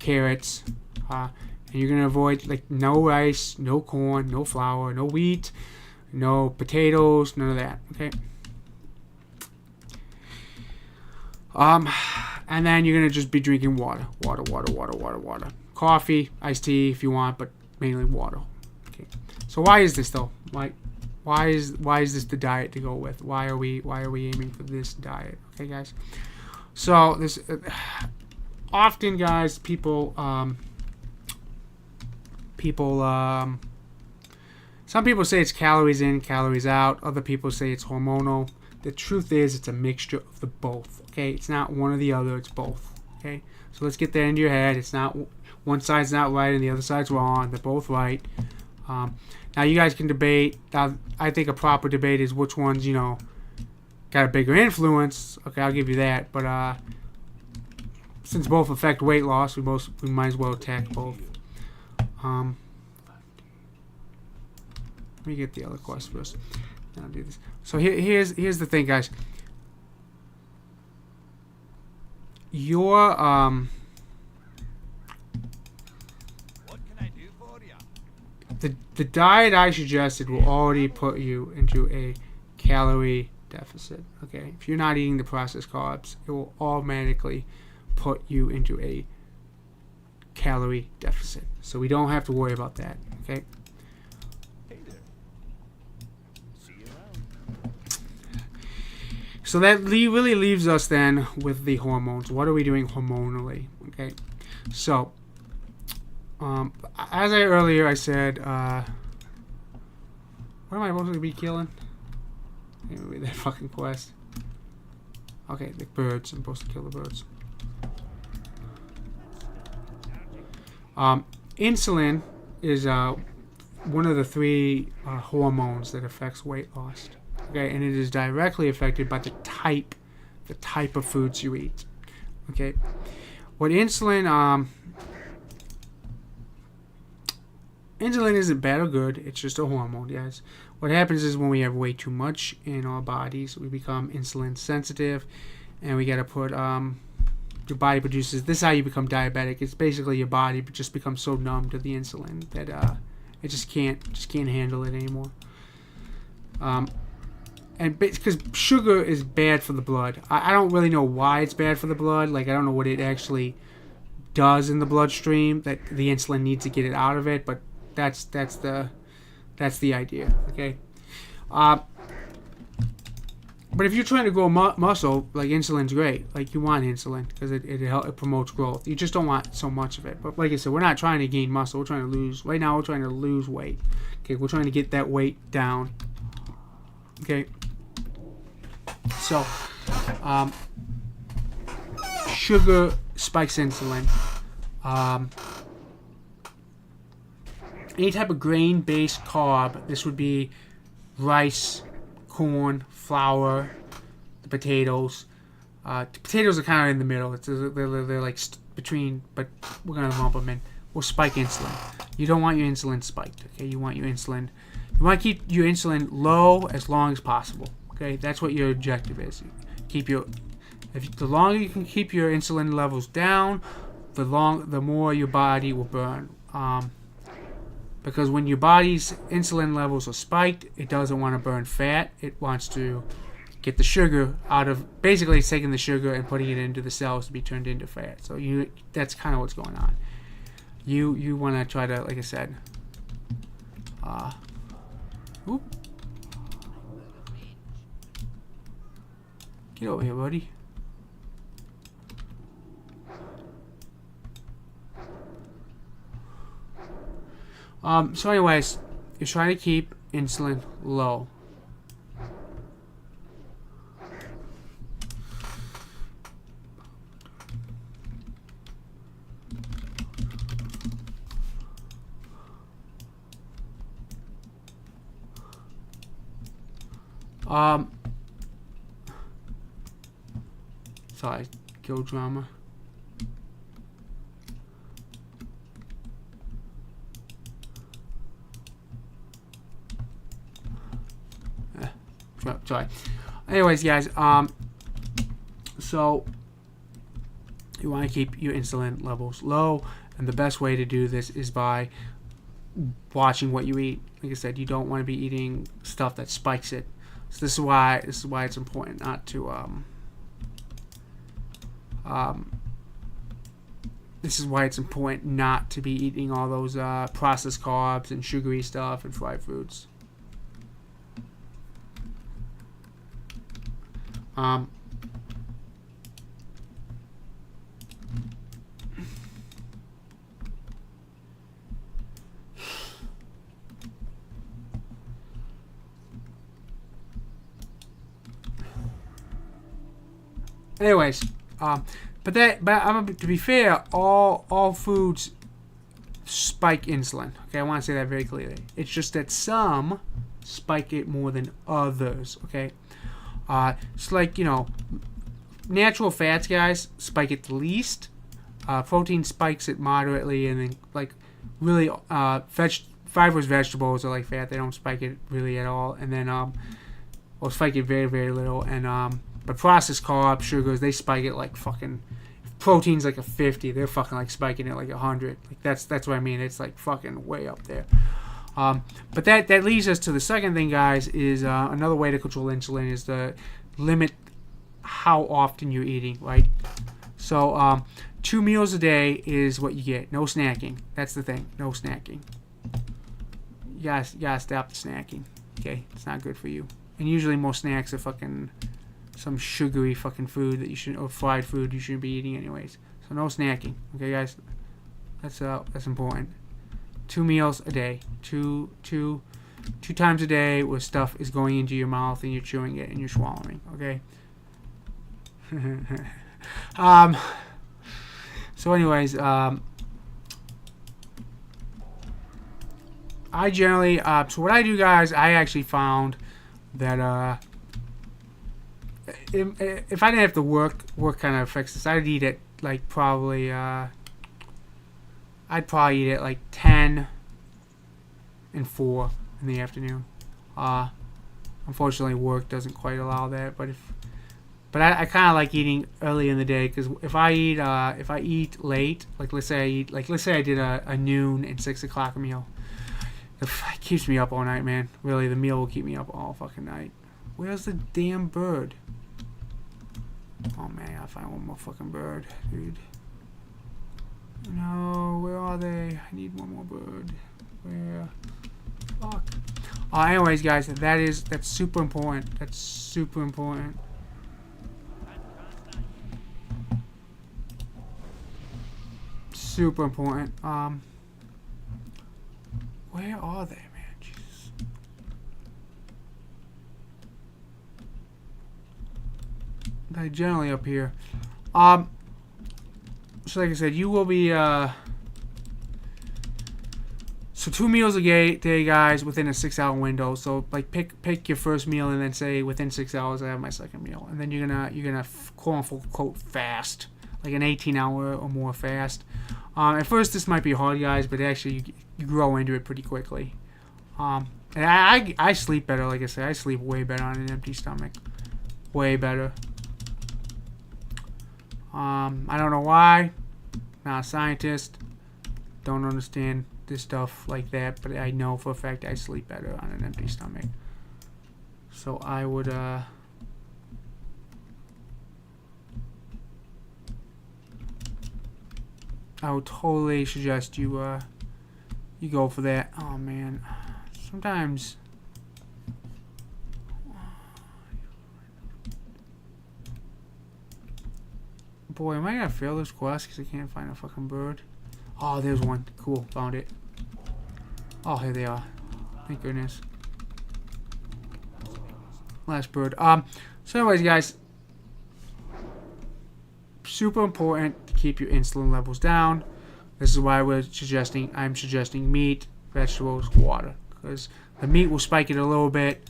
carrots, and you're gonna avoid like no rice, no corn, no flour, no wheat, no potatoes, none of that. Okay. And then you're gonna just be drinking water. Coffee, iced tea if you want, but mainly water. Okay. So why is this though? Why is this the diet to go with? Why are we aiming for this diet? Okay, guys. So this often, guys, people Some people say it's calories in, calories out. Other people say it's hormonal. The truth is, it's a mixture of the both. Okay, it's not one or the other. It's both. Okay, so let's get that into your head. It's not one side's not right and the other side's wrong. They're both right. Now you guys can debate. Now, I think a proper debate is which ones got a bigger influence. Okay, I'll give you that. But since both affect weight loss, we might as well attack both. Let me get the other quest first. Then I'll do this. So here's the thing, guys. Your What can I do for you? the diet I suggested will already put you into a calorie deficit. Okay, if you're not eating the processed carbs, it will automatically put you into a calorie deficit. So we don't have to worry about that. Okay. Hey there. See you around. So that really leaves us then with the hormones. What are we doing hormonally? Okay. So, as I said, what am I supposed to be killing? Anyway, that fucking quest. Okay, the birds. I'm supposed to kill the birds. Insulin is one of the three hormones that affects weight loss. Okay, and it is directly affected by the type of foods you eat. Okay, what insulin isn't bad or good. It's just a hormone, guys. What happens is when we have way too much in our bodies, we become insulin sensitive, and we gotta put your body produces. This is how you become diabetic. It's basically your body just becomes so numb to the insulin that it just can't handle it anymore. And because sugar is bad for the blood. I don't really know why it's bad for the blood. Like, I don't know what it actually does in the bloodstream that the insulin needs to get it out of it. But that's the idea. Okay. But if you're trying to grow muscle, like, insulin's great. Like, you want insulin because it promotes growth. You just don't want so much of it. But like I said, we're not trying to gain muscle. We're trying to lose. Right now, we're trying to lose weight. Okay, we're trying to get that weight down. Okay. So, sugar spikes insulin. Any type of grain-based carb. This would be rice, corn, flour, the potatoes. The potatoes are kind of in the middle. They're like between, but we're gonna lump them in. Will spike insulin. You don't want your insulin spiked. Okay, you want to keep your insulin low as long as possible. Okay, that's what your objective is. The longer you can keep your insulin levels down, the more your body will burn. Because when your body's insulin levels are spiked, it doesn't want to burn fat. It wants to get the sugar out of. Basically, it's taking the sugar and putting it into the cells to be turned into fat. So that's kind of what's going on. You want to try to, like I said. Whoop. Get over here, buddy. So anyways, you're trying to keep insulin low. Sorry, kill drama. Sorry. Anyways, guys, so you want to keep your insulin levels low, and the best way to do this is by watching what you eat. Like I said, you don't want to be eating stuff that spikes it. So this is why it's important not to this is why it's important not to be eating all those processed carbs and sugary stuff and fried foods. Anyways, to be fair, all foods spike insulin. Okay, I want to say that very clearly. It's just that some spike it more than others. Okay, it's like, you know, natural fats, guys, spike it the least. Protein spikes it moderately, and then like really fibrous vegetables are like fat. They don't spike it really at all, and then or spike it very, very little. And but processed carbs, sugars, they spike it like fucking. Protein's like a 50. They're fucking like spiking it like 100. Like that's what I mean. It's like fucking way up there. But that leads us to the second thing, guys. Is another way to control insulin is to limit how often you're eating. Right. So 2 meals a day is what you get. No snacking. That's the thing. No snacking. You gotta stop the snacking. Okay, it's not good for you. And usually most snacks are fucking some sugary fucking food that you shouldn't, or fried food you shouldn't be eating anyways. So no snacking. Okay, guys, that's important. 2 meals a day. Two times a day where stuff is going into your mouth and you're chewing it and you're swallowing. Okay. So anyways, I generally, so what I do, guys, I actually found that if I didn't have to work kind of affects this. I'd eat it like probably I'd probably eat it like 10 and 4 in the afternoon. Unfortunately, work doesn't quite allow that. But I kind of like eating early in the day, because if I eat late, like let's say I did a noon and 6 o'clock meal, it keeps me up all night, man. Really, the meal will keep me up all fucking night. Where's the damn bird? Oh man, I find one more fucking bird, dude. No, where are they? I need one more bird. Where? Fuck. Anyways, guys, that's super important. That's super important. Super important. Where are they, man? Jesus. They're generally up here. So like I said, you will be so 2 meals a day, guys, within a 6-hour window. So like pick your first meal and then say within 6 hours I have my second meal, and then you're gonna quote unquote fast, like an 18-hour or more fast. At first this might be hard, guys, but actually you grow into it pretty quickly. And I sleep better. Like I said, I sleep way better on an empty stomach, way better. I don't know why. Not a scientist. Don't understand this stuff like that, but I know for a fact I sleep better on an empty stomach. So I would totally suggest you go for that. Oh man, sometimes. Boy, am I gonna fail this quest because I can't find a fucking bird? Oh, there's one. Cool, found it. Oh, here they are. Thank goodness. Last bird. So anyways, guys, super important to keep your insulin levels down. This is why I'm suggesting meat, vegetables, water, because the meat will spike it a little bit,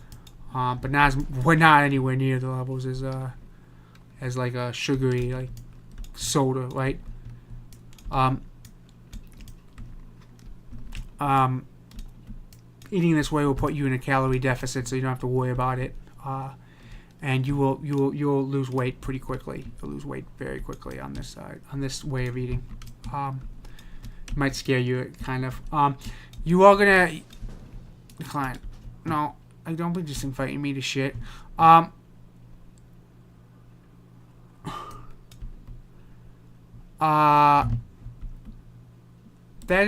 but we're not anywhere near the levels as like a sugary like soda, right? Eating this way will put you in a calorie deficit, so you don't have to worry about it, and you'll lose weight pretty quickly. You'll lose weight very quickly on this way of eating. It might scare you, kind of. You are gonna decline. No, I don't be just inviting me to shit. That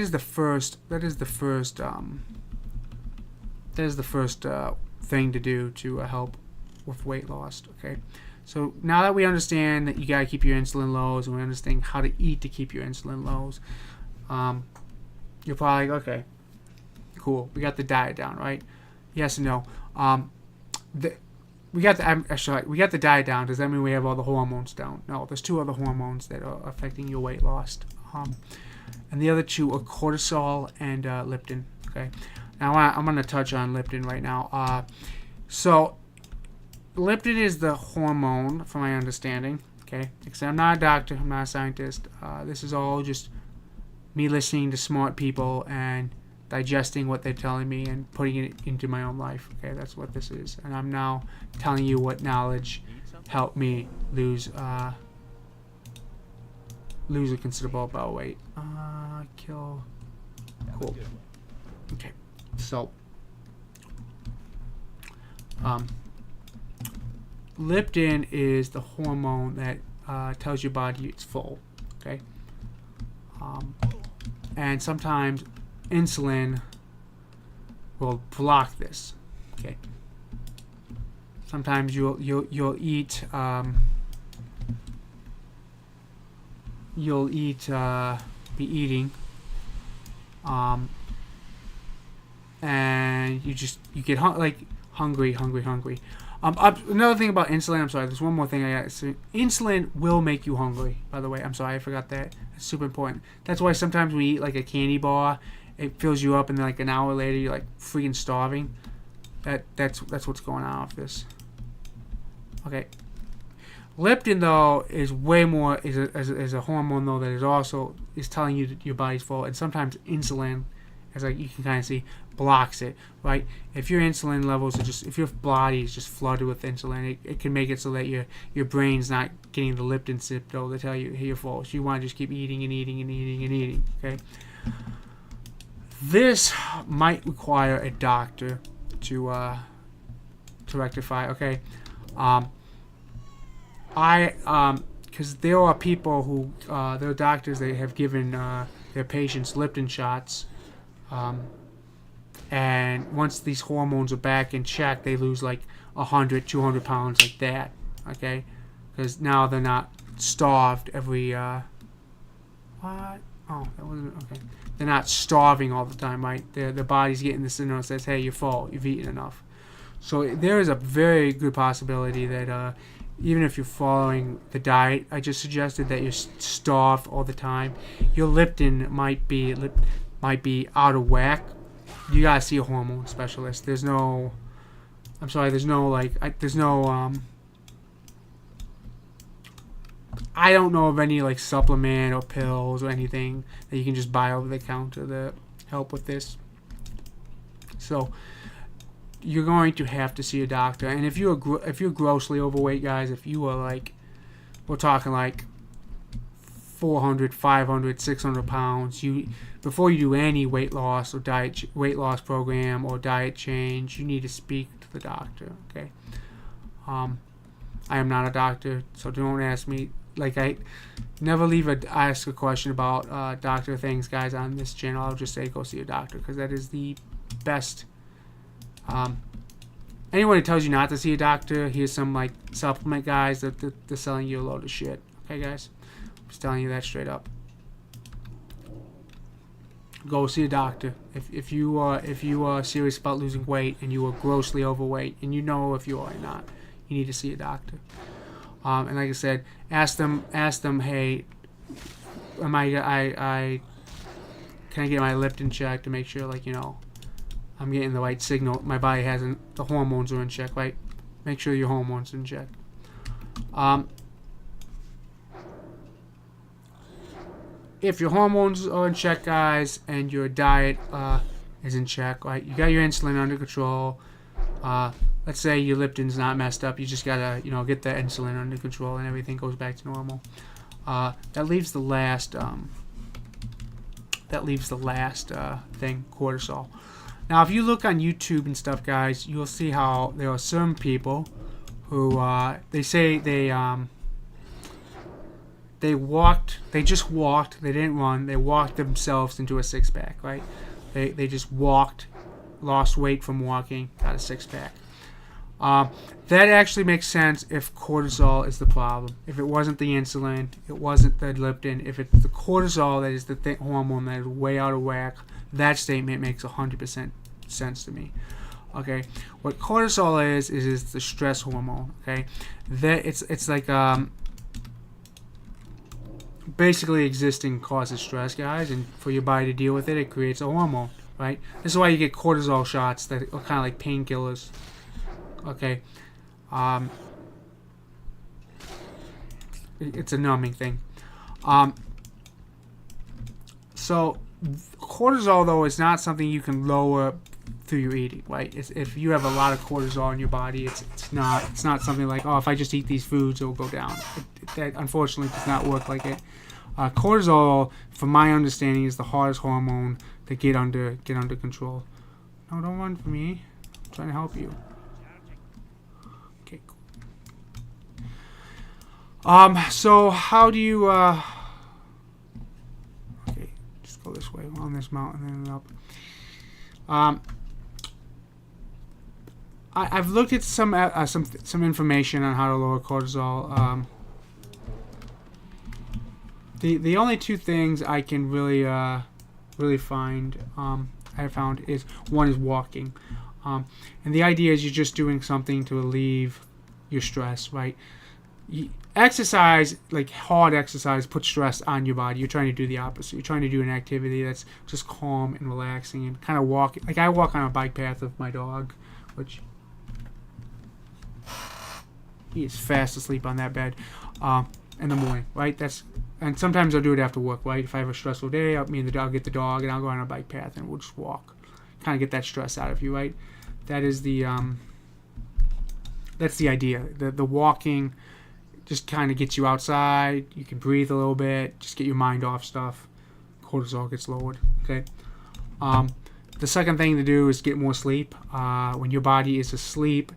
is the first thing to do to help with weight loss. Okay, so now that we understand that you gotta keep your insulin lows, and we understand how to eat to keep your insulin lows, you're probably like, okay, cool, we got the diet down, right? Yes and no. we got the actually we got the diet down. Does that mean we have all the hormones down? No, there's two other hormones that are affecting your weight loss, and the other two are cortisol and leptin. Okay, now I'm gonna touch on leptin right now. So leptin is the hormone, from my understanding. Okay, because I'm not a doctor, I'm not a scientist. This is all just me listening to smart people and digesting what they're telling me and putting it into my own life. Okay, that's what this is. And I'm now telling you what knowledge helped me lose a considerable amount of weight. Cool. Okay, so leptin is the hormone that tells your body it's full. Okay, and sometimes insulin will block this. Okay. Sometimes you'll eat be eating and you get hungry. Another thing about insulin, I'm sorry, there's one more thing I got to say. Insulin will make you hungry, by the way. I'm sorry, I forgot that. It's super important. That's why sometimes when you eat like a candy bar, it fills you up and then like an hour later you're like freaking starving. That's what's going on with this. Okay. Leptin though is way more is a hormone though that is telling you that your body's full, and sometimes insulin, as like you can kind of see, blocks it, right? If your insulin levels are if your body is just flooded with insulin, it can make it so that your brain's not getting the leptin signal to tell you, hey, you're full. So you want to just keep eating and eating and eating and eating. Okay. This might require a doctor to rectify. Okay. Because there are people who there are doctors that have given their patients leptin shots. And once these hormones are back in check, they lose like 100, 200 pounds like that. Okay, because now they're not starved every. What? Oh, that wasn't okay. They're not starving all the time, right? Their body's getting the signal that says, "Hey, you're full. You've eaten enough." So there is a very good possibility that even if you're following the diet I just suggested, that you're starved all the time, your leptin might be out of whack. You gotta see a hormone specialist. There's no I don't know of any like supplement or pills or anything that you can just buy over the counter that help with this. So you're going to have to see a doctor. And if you're grossly overweight, guys, if you are like, we're talking like 400, 500, 600 pounds, before you do any weight loss program or diet change, you need to speak to the doctor. Okay. I am not a doctor, so don't ask me. Like, I never ask a question about doctor things, guys, on this channel. I'll just say go see a doctor, because that is the best. Anyone who tells you not to see a doctor, here's some like supplement guys that they're selling you a load of shit. Okay, guys, I'm just telling you that straight up. Go see a doctor if you are serious about losing weight and you are grossly overweight, and you know if you are or not. You need to see a doctor. And like I said, ask them, hey, can I get my leptin checked to make sure, like, I'm getting the right signal. My body the hormones are in check, right? Make sure your hormones are in check. If your hormones are in check, guys, and your diet is in check, right? You got your insulin under control. Let's say your leptin's not messed up. You just gotta, get the insulin under control, and everything goes back to normal. That leaves the last thing, cortisol. Now, if you look on YouTube and stuff, guys, you'll see how there are some people who they say they just walked. They didn't run. They walked themselves into a six-pack, right? They just walked, lost weight from walking, got a six-pack. That actually makes sense if cortisol is the problem. If it wasn't the insulin, it wasn't the leptin, if it's the cortisol that is the hormone that is way out of whack, that statement makes 100% sense to me. Okay, what cortisol is the stress hormone. Okay, that it's like basically existing causes stress, guys, and for your body to deal with it, it creates a hormone, right? This is why you get cortisol shots that are kind of like painkillers. Okay, um, it's a numbing thing. So cortisol though is not something you can lower through your eating, right? If you have a lot of cortisol in your body, it's not something like, oh, if I just eat these foods, it'll go down. That unfortunately does not work like it. Cortisol, from my understanding, is the hardest hormone to get under control. No, don't run from me. I'm trying to help you. Okay, cool. So how do you okay, just go this way on this mountain and then up. I've looked at some information on how to lower cortisol. The only two things I can really find I found is one is walking, and the idea is you're just doing something to relieve your stress, right? Exercise, like hard exercise, puts stress on your body. You're trying to do the opposite. You're trying to do an activity that's just calm and relaxing and kind of walk. Like I walk on a bike path with my dog, which he is fast asleep on that bed in the morning, right? And sometimes I'll do it after work, right? If I have a stressful day, I'll get the dog and I'll go on a bike path and we'll just walk, kind of get that stress out of you, right? That is that's the idea. The walking just kind of gets you outside. You can breathe a little bit, just get your mind off stuff. Cortisol gets lowered. Okay. The second thing to do is get more sleep. When your body is asleep,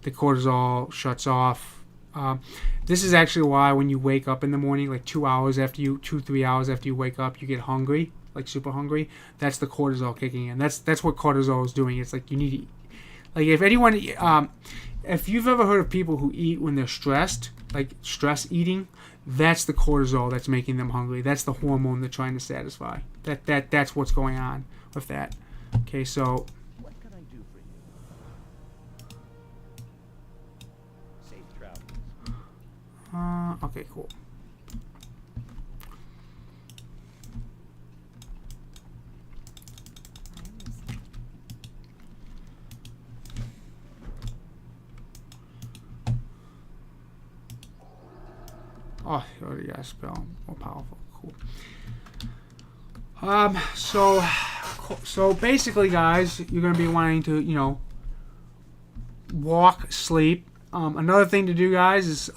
the cortisol shuts off. This is actually why when you wake up in the morning, like 3 hours after you wake up, you get hungry, like super hungry. That's the cortisol kicking in. That's what cortisol is doing. It's like you need to eat. Like if you've ever heard of people who eat when they're stressed, like stress eating, that's the cortisol that's making them hungry. That's the hormone they're trying to satisfy. That's what's going on with that. Okay, so. What can I do for you? Safe travels. Okay, cool. Oh, you already got a spell. More powerful. Cool. So basically, guys, you're going to be wanting to, walk, sleep. Another thing to do, guys, is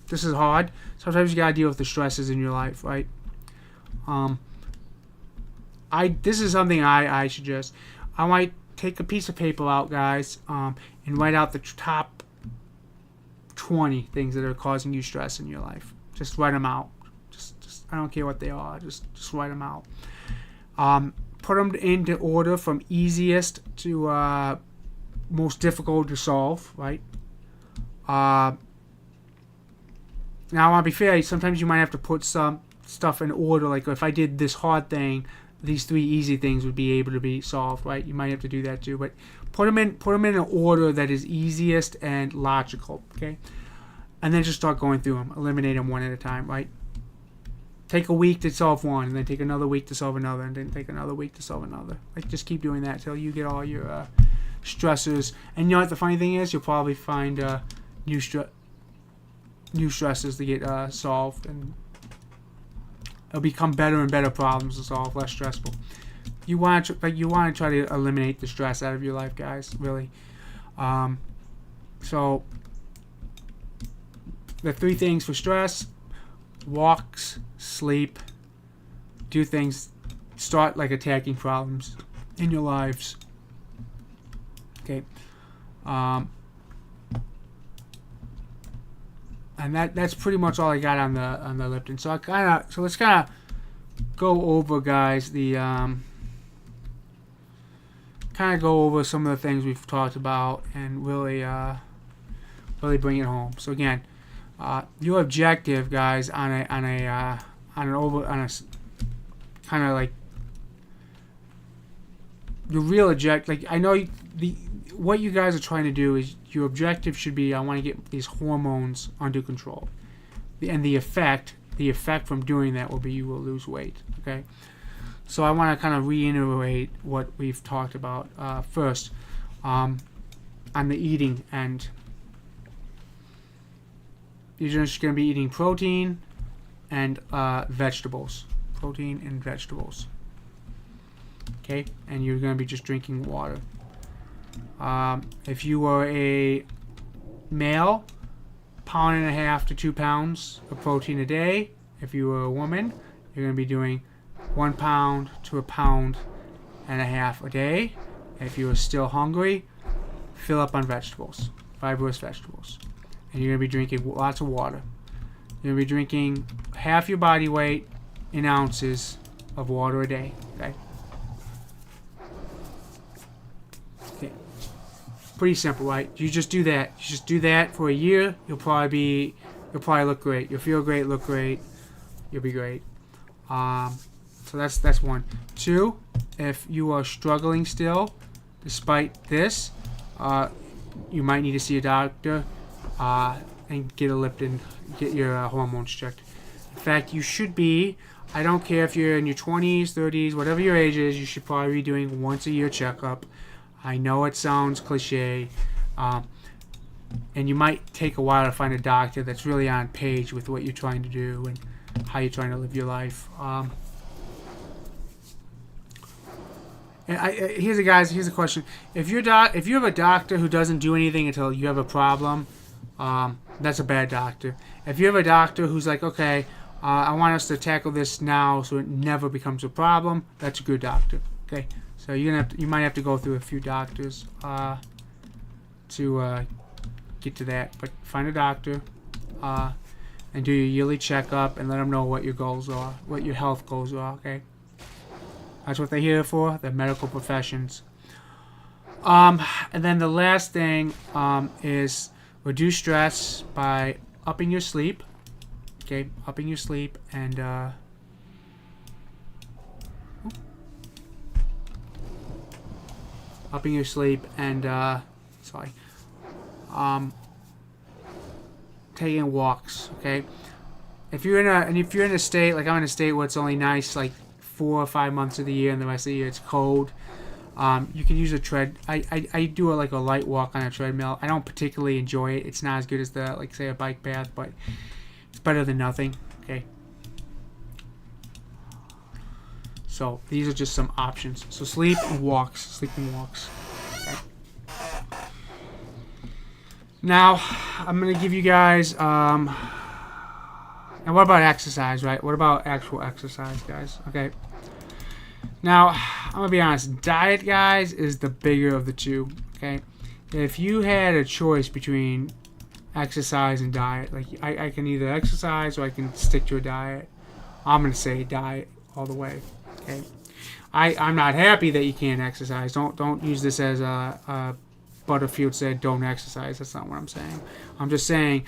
this is hard. Sometimes you got to deal with the stresses in your life, right? This is something I suggest. I might take a piece of paper out, guys, and write out the top 20 things that are causing you stress in your life. Just write them out. Just I don't care what they are. Just write them out. Put them into order from easiest to most difficult to solve. Right. Now I want to be fair. Sometimes you might have to put some stuff in order. Like if I did this hard thing, these 3 easy things would be able to be solved. Right. You might have to do that too. But put them in an order that is easiest and logical. Okay. And then just start going through them. Eliminate them one at a time, right? Take a week to solve one, and then take another week to solve another, and then take another week to solve another. Like, just keep doing that till you get all your stressors. And you know what the funny thing is? You'll probably find new stresses to get solved, and it'll become better and better problems to solve, less stressful. You want to try to eliminate the stress out of your life, guys. Really. So. The 3 things for stress: walks, sleep, do things, start like attacking problems in your lives. Okay. And that's pretty much all I got on the Lipton. So let's kind of go over, guys, the kind of go over some of the things we've talked about and really bring it home. So again, your objective, guys, on a kind of like the real objective. Like I know what you guys are trying to do is your objective should be, I want to get these hormones under control. And the effect from doing that will be you will lose weight. Okay. So I want to kind of reiterate what we've talked about first on the eating end. You're just going to be eating protein and vegetables. Protein and vegetables. Okay, and you're going to be just drinking water. If you are a male, 1.5 to 2 pounds of protein a day. If you are a woman, you're going to be doing 1 pound to 1.5 pounds a day. If you are still hungry, fill up on vegetables, fibrous vegetables. And you're going to be drinking lots of water. You're going to be drinking half your body weight in ounces of water a day. Okay? Okay. Pretty simple, right? You just do that. You just do that for a year. You'll probably look great. You'll feel great, look great. You'll be great. So that's one. Two, if you are struggling still, despite this, you might need to see a doctor and get your hormones checked. In fact, you should be. I don't care if you're in your 20s, 30s, whatever your age is. You should probably be doing once a year checkup. I know it sounds cliche, and you might take a while to find a doctor that's really on page with what you're trying to do and how you're trying to live your life. Here's a question: if you have a doctor who doesn't do anything until you have a problem, that's a bad doctor. If you have a doctor who's like, okay, I want us to tackle this now so it never becomes a problem, that's a good doctor. Okay, so you might have to go through a few doctors to get to that, but find a doctor and do your yearly checkup and let them know what your goals are, what your health goals are. Okay. That's what they're here for, the medical professions. And then the last thing is reduce stress by upping your sleep. Okay, upping your sleep and taking walks. Okay, if you're in a state like I'm in a state where it's only nice like 4 or 5 months of the year, and the rest of the year it's cold. You can use a tread. I do like a light walk on a treadmill. I don't particularly enjoy it. It's not as good as say a bike path, but it's better than nothing. Okay. So these are just some options. So sleep and walks. Okay. Now I'm gonna give you guys. And what about exercise, right? What about actual exercise, guys? Okay. Now, I'm going to be honest. Diet, guys, is the bigger of the two, okay? If you had a choice between exercise and diet, like I can either exercise or I can stick to a diet, I'm going to say diet all the way, okay? I'm not happy that you can't exercise. Don't use this as Butterfield said, don't exercise. That's not what I'm saying. I'm just saying,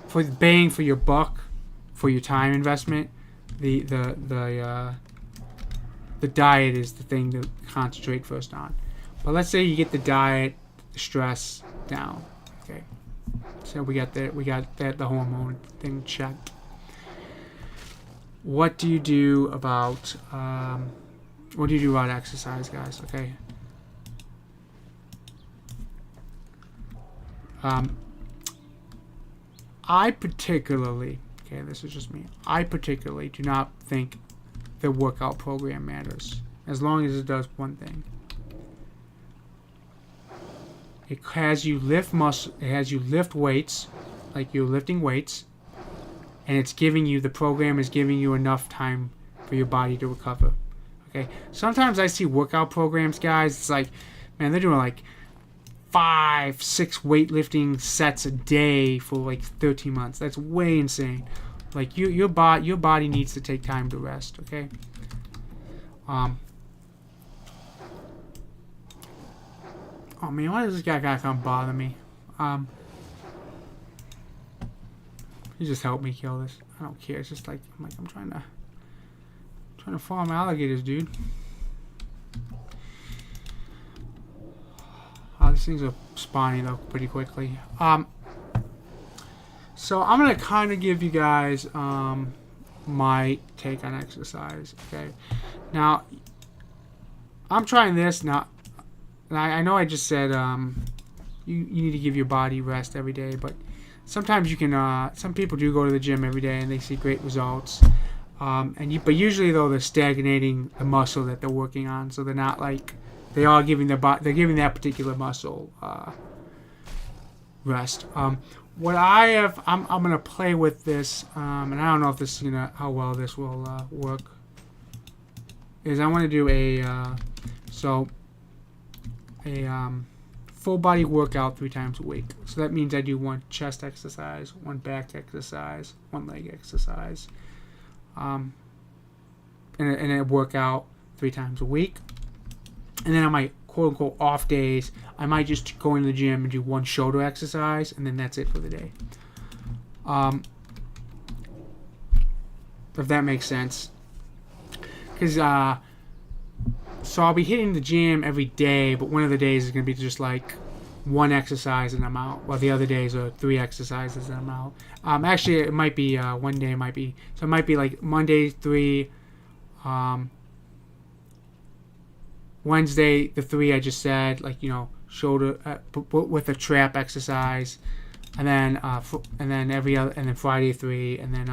for bang for your buck, for your time investment, the diet is the thing to concentrate first on. But let's say you get the diet, the stress down. Okay, so we got the hormone thing checked. What do you do about exercise, guys? Okay. I particularly, okay, this is just me. I particularly do not think the workout program matters, as long as it does one thing. It has you lift it has you lift weights, like you're lifting weights, and the program is giving you enough time for your body to recover. Okay. Sometimes I see workout programs, guys. It's like, man, they're doing like 5-6 weightlifting sets a day for like 13 months. That's way insane. Like your body needs to take time to rest. Okay. Oh man, why does this guy gotta come bother me? He just helped me kill this. I don't care. It's just like I'm trying to farm alligators, dude. These things are spawning though pretty quickly. So I'm gonna kind of give you guys my take on exercise. Okay, now I'm trying this now. I know I just said you need to give your body rest every day, but sometimes you can. Some people do go to the gym every day and they see great results. But usually though they're stagnating the muscle that they're working on, so they're not like they are giving they're giving that particular muscle rest. What I have, I'm gonna play with this, and I don't know if this is how well this will work. Is I want to do a full body workout 3 times a week. So that means I do 1 chest exercise, 1 back exercise, 1 leg exercise, and a workout 3 times a week. And then on my quote unquote off days, I might just go in the gym and do 1 shoulder exercise, and then that's it for the day. If that makes sense. Because, so I'll be hitting the gym every day, but one of the days is going to be just like 1 exercise and I'm out, while the other days are 3 exercises and I'm out. Actually, it might be, one day might be, so it might be like Monday 3, Wednesday, the 3 I just said, like, shoulder with a trap exercise, and then every other, and then Friday 3, and then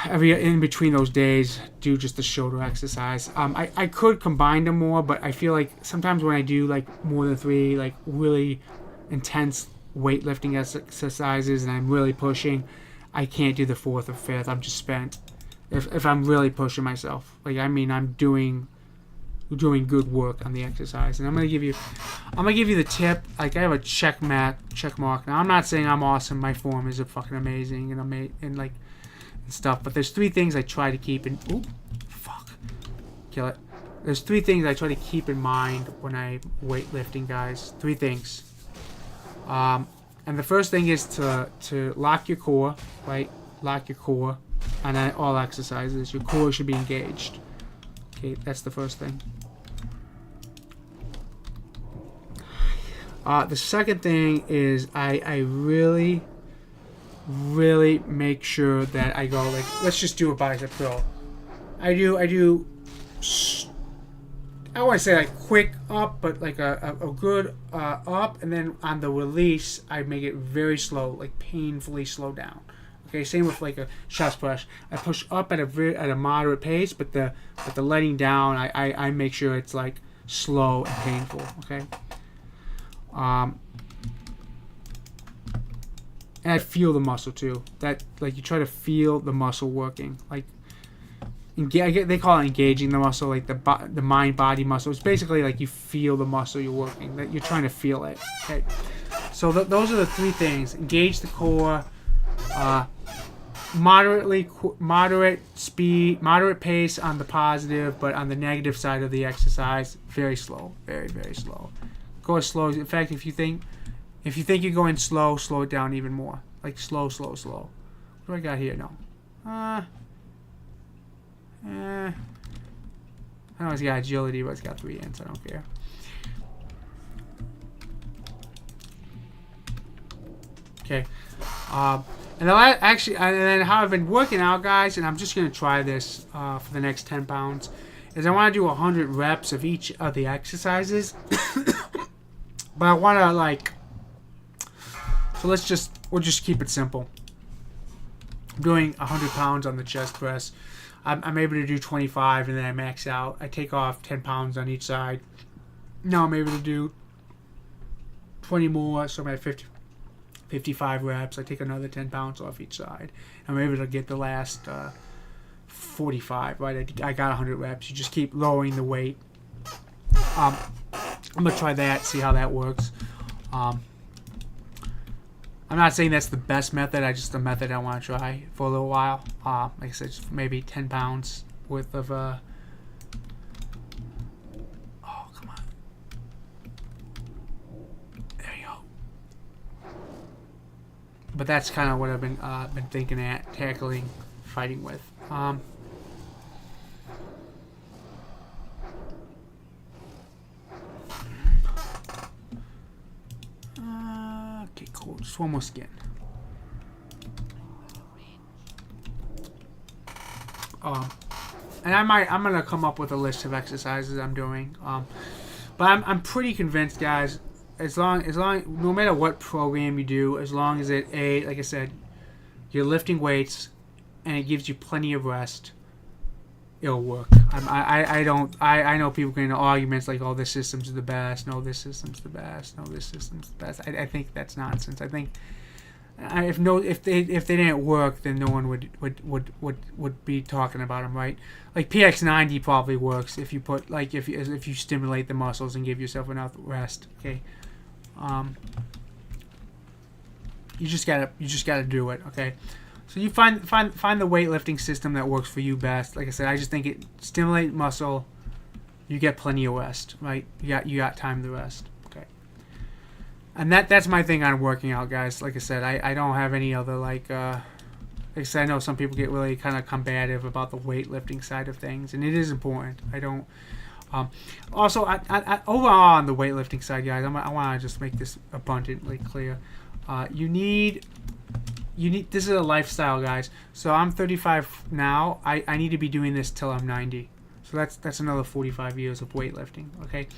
every in between those days do just the shoulder exercise. I could combine them more, but I feel like sometimes when I do like more than 3 like really intense weightlifting exercises and I'm really pushing, I can't do the 4th or 5th. I'm just spent. If I'm really pushing myself, like I'm doing good work on the exercise, and I'm gonna give you the tip. Like I have a check mark. Now I'm not saying I'm awesome. My form is fucking amazing, and stuff. But there's 3 things I try to keep in. Ooh, fuck, kill it. There's 3 things I try to keep in mind when I weightlifting, guys. 3 things. And the first thing is to lock your core, right? Lock your core. On all exercises, your core should be engaged. Okay, that's the first thing. The second thing is I really make sure that I go like, let's just do a bicep curl. I do. I want to say like quick up, but like a good up, and then on the release, I make it very slow, like painfully slow down. Okay, same with like a chest press. I push up at a moderate pace, but the letting down, I make sure it's like slow and painful. Okay. And I feel the muscle too. That like you try to feel the muscle working. Like they call it engaging the muscle, like the mind body muscle. It's basically like you feel the muscle you're working. That you're trying to feel it. Okay. So those are the 3 things: engage the core. Moderate speed, moderate pace on the positive, but on the negative side of the exercise, very slow, very slow. Go as slow. In fact, if you think you're going slow, slow it down even more. Like slow. What do I got here? No. I know it's got agility, but it's got 3 ends. I don't care. Okay. And then how I've been working out, guys, and I'm just going to try this for the next 10 pounds, is I want to do 100 reps of each of the exercises. But I want to so we'll just keep it simple. I'm doing 100 pounds on the chest press. I'm able to do 25, and then I max out. I take off 10 pounds on each side. Now I'm able to do 20 more, so I'm at 55 reps. I take another 10 pounds off each side. I'm able to get the last 45, right? I got 100 reps. You just keep lowering the weight. I'm going to try that, see how that works. I'm not saying that's the best method. I just a method I want to try for a little while. Like I said, just maybe 10 pounds worth of... oh, come on. There you go. But that's kind of what I've been thinking at, tackling, fighting with. Cool. Just one more skin. And I'm gonna come up with a list of exercises I'm doing. But I'm pretty convinced, guys. No matter what program you do, as long as like I said, you're lifting weights, and it gives you plenty of rest, it'll work. I know people get into arguments like, oh, this system's the best. No, this system's the best. No, this system's the best. I think that's nonsense. I think if they didn't work, then no one would be talking about them, right? Like PX90 probably works if you put if you stimulate the muscles and give yourself enough rest. Okay, you just gotta do it. Okay, so you find the weightlifting system that works for you best. Like I said, I just think it stimulate muscle. You get plenty of rest, right? You got time to rest. And that's my thing on working out, guys. Like I said, I don't have any other like I said, I know some people get really kind of combative about the weightlifting side of things, and it is important. I don't. Also, I overall on the weightlifting side, guys, I want to just make this abundantly clear. You need. This is a lifestyle, guys. So I'm 35 now. I need to be doing this till I'm 90. So that's another 45 years of weightlifting. Okay.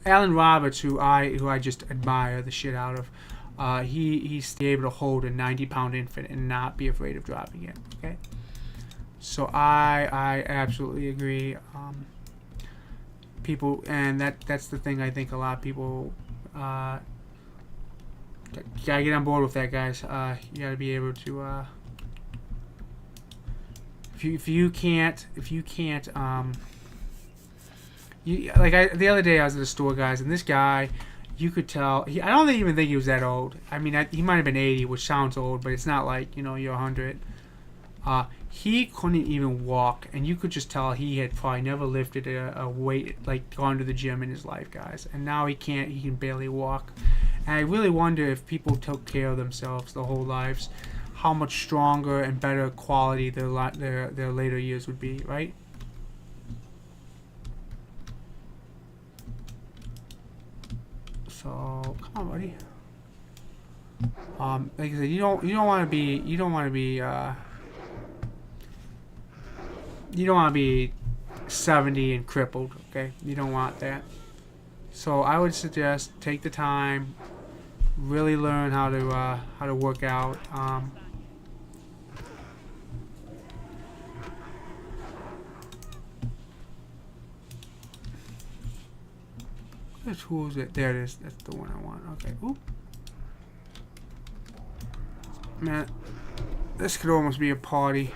Alan Roberts, who I just admire the shit out of, he's able to hold a 90-pound infant and not be afraid of dropping it. Okay, so I absolutely agree. People, and that's the thing. I think a lot of people gotta get on board with that, guys. You gotta be able to. If you can't. The other day I was at the store, guys, and this guy, you could tell, I don't even think he was that old. I mean, he might have been 80, which sounds old, but it's not like, you're 100. He couldn't even walk, and you could just tell he had probably never lifted a weight, like gone to the gym in his life, guys. And now he can barely walk. And I really wonder if people took care of themselves their whole lives, how much stronger and better quality their later years would be, right? So come on, buddy. Like I said, you don't want to be 70 and crippled. Okay, you don't want that. So I would suggest take the time, really learn how to work out. Who is it? There it is. That's the one I want. Okay. Oop. Man, this could almost be a party.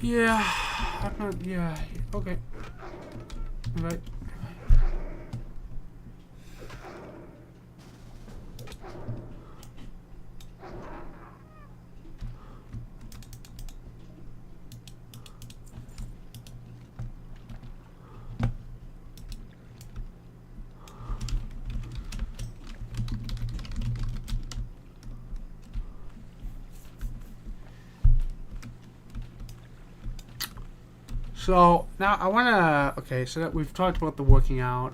Yeah. I'm not. Yeah. Okay. All right. So now I wanna. Okay, so that we've talked about the working out.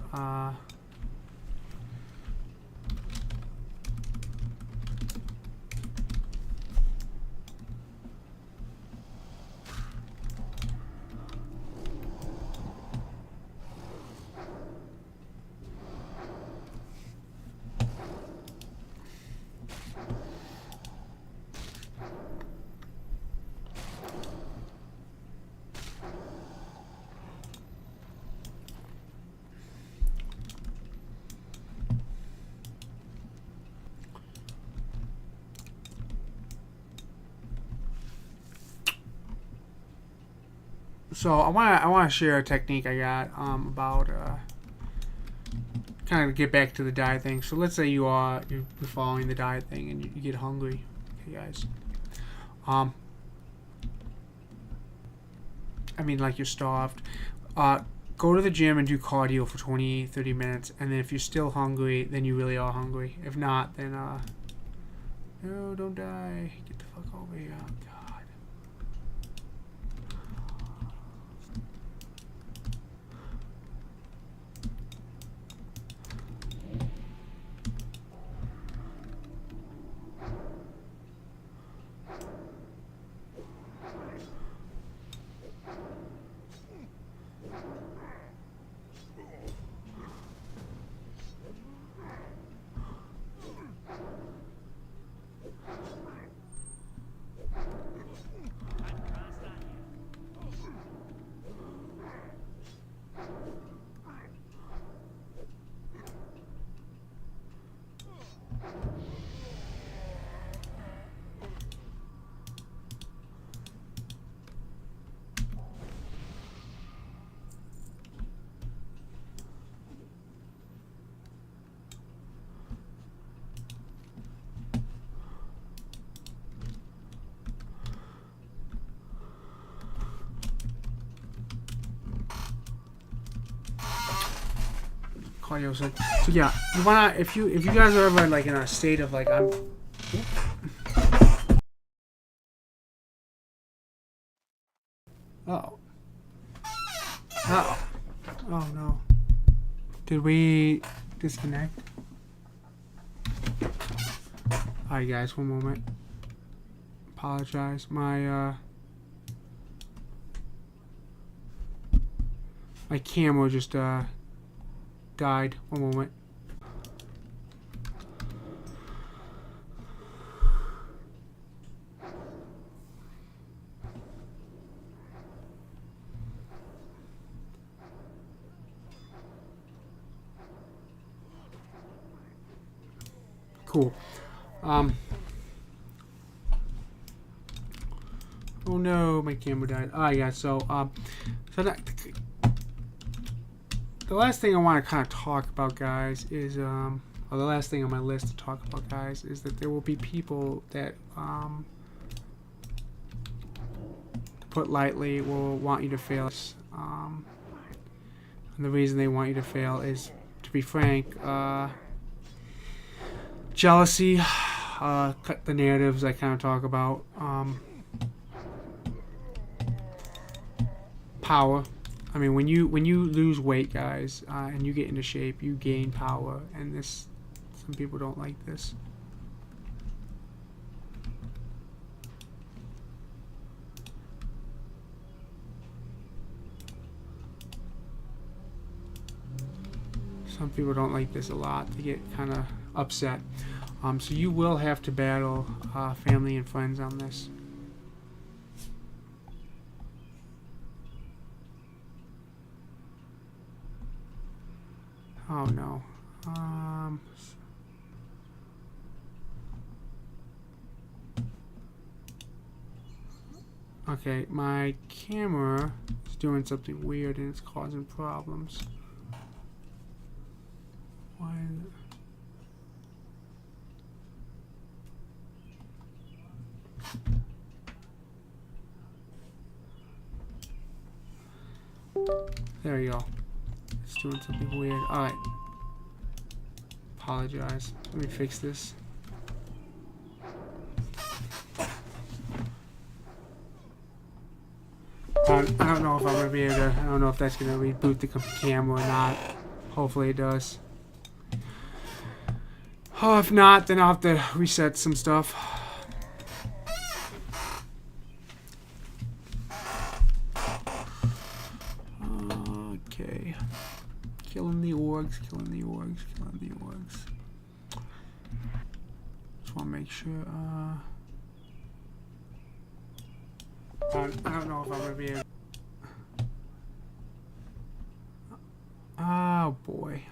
So I want to share a technique I got about kind of get back to the diet thing. So let's say you're following the diet thing and you get hungry, okay, guys. I mean, like you're starved. Go to the gym and do cardio for 20-30 minutes, and then if you're still hungry, then you really are hungry. If not, then no, don't die. Get the fuck over here. Oh, God. audio. So yeah, you wanna if you guys are ever like in a state of like I'm. Oh. Oh. Oh no. Did we disconnect? Alright guys, one moment. Apologize. My camera just died. One moment. Cool. Oh no, my camera died. Yeah. So that the last thing I want to kind of talk about, guys, is or the last thing on my list to talk about, guys, is that there will be people that to put lightly, will want you to fail. And the reason they want you to fail is, to be frank, jealousy, cut the narratives I kind of talk about, power. I mean, when you lose weight, guys, and you get into shape, you gain power, and some people don't like this. Some people don't like this a lot. They get kind of upset. So you will have to battle family and friends on this. Oh no. Okay, my camera is doing something weird and it's causing problems. Why? There you go. It's doing something weird. Alright. Apologize. Let me fix this. I don't know if I'm going to be able to... I don't know if that's going to reboot the camera or not. Hopefully it does. Oh, if not, then I'll have to reset some stuff. Okay. Killing the orgs, killing the orgs, killing the orgs. Just want to make sure, I don't know if I'm going to be able... Oh, boy.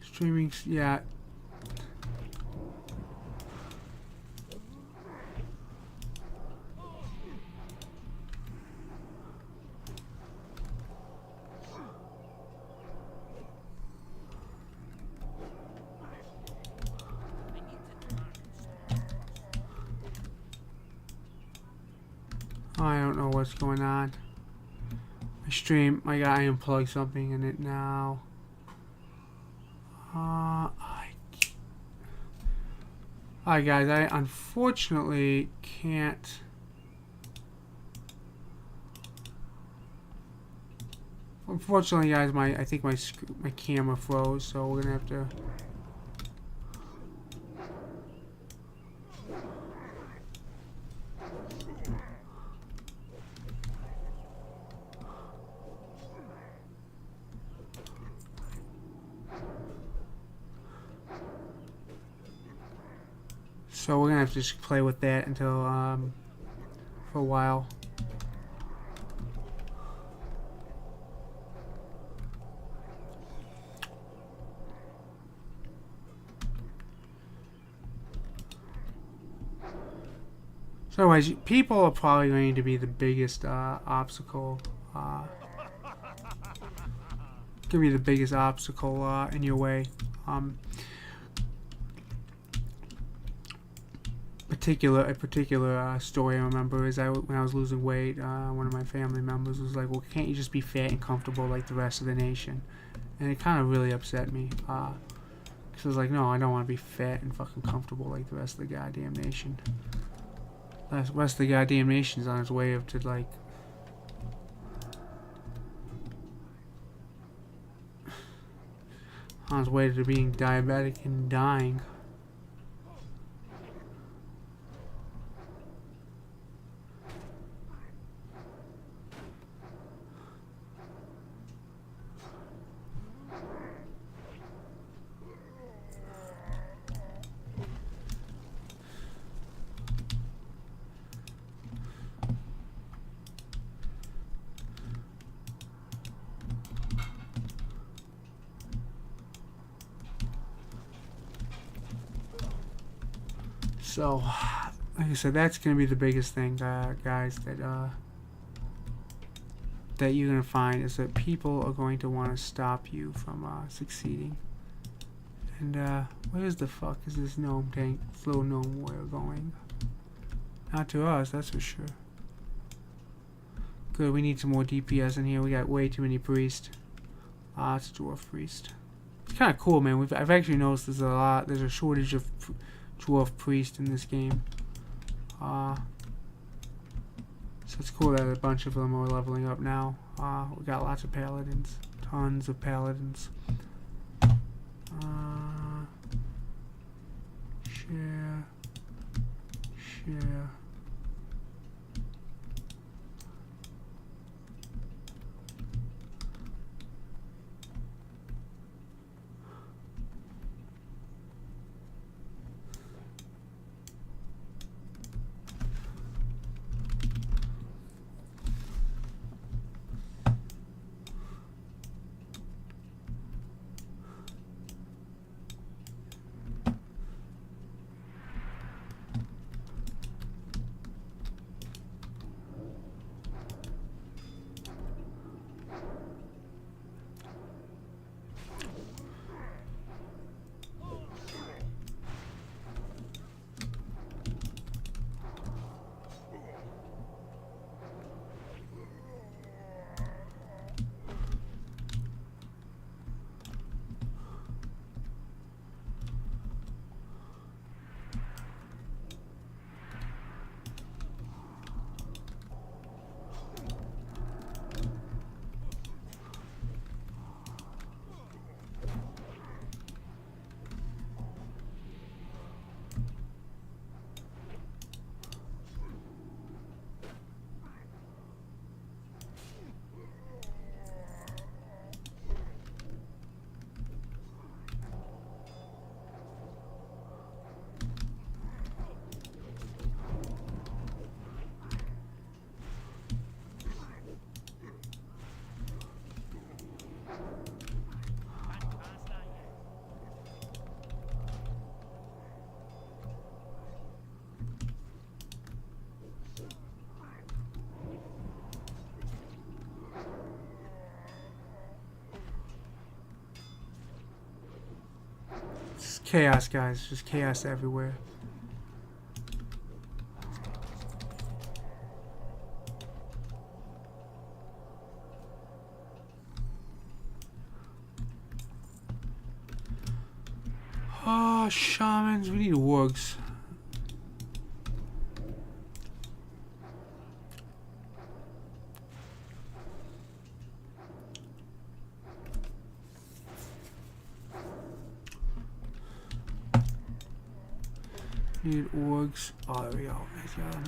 Streaming, yeah. I don't know what's going on. My stream, I unplugged something in it now. Alright guys, I unfortunately can't. Unfortunately, guys, I think my camera froze, so we're gonna have to. So we're gonna have to just play with that until for a while. So anyways, people are probably going to be the biggest obstacle. Gonna be the biggest obstacle in your way. A particular story I remember is when I was losing weight, one of my family members was like, "Well, can't you just be fat and comfortable like the rest of the nation?" and it kind of really upset me. Because I was like, no, I don't want to be fat and fucking comfortable like the rest of the goddamn nation. The rest of the goddamn nation's on its way up to like on its way to being diabetic and dying. So, like I said, that's gonna be the biggest thing, guys. That you're gonna find is that people are going to want to stop you from succeeding. And where's the fuck is this gnome tank, little gnome warrior going? Not to us, that's for sure. Good, we need some more DPS in here. We got way too many priests. It's a dwarf priest. It's kind of cool, man. I've actually noticed there's a shortage of dwarf priest in this game. So it's cool that a bunch of them are leveling up now. We got lots of paladins, tons of paladins. Share. It's chaos, guys. Just chaos everywhere. Oh, shamans. We need wargs. Need orgs. Oh, there we go. I got 'em.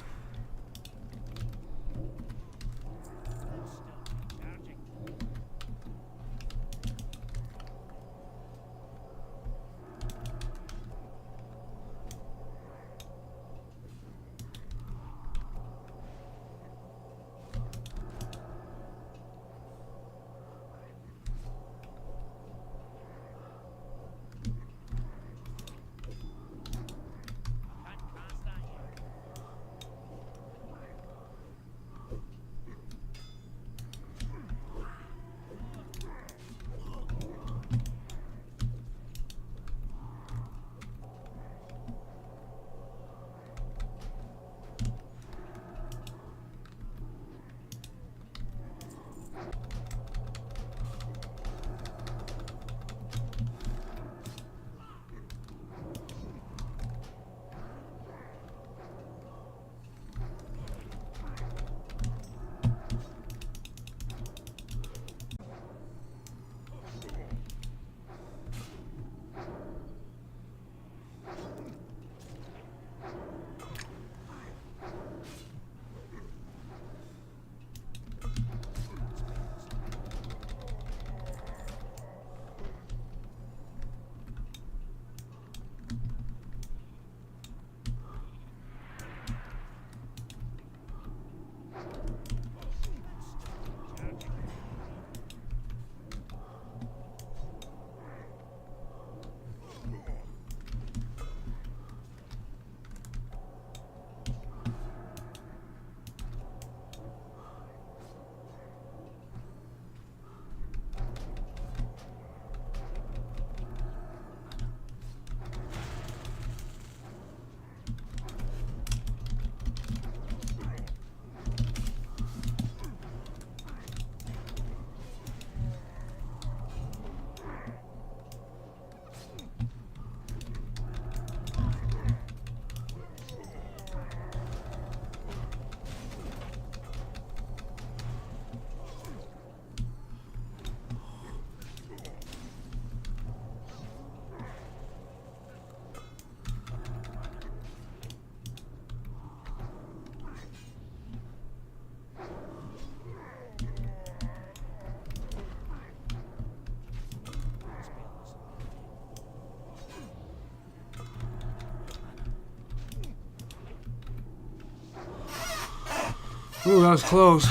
Ooh, that was close.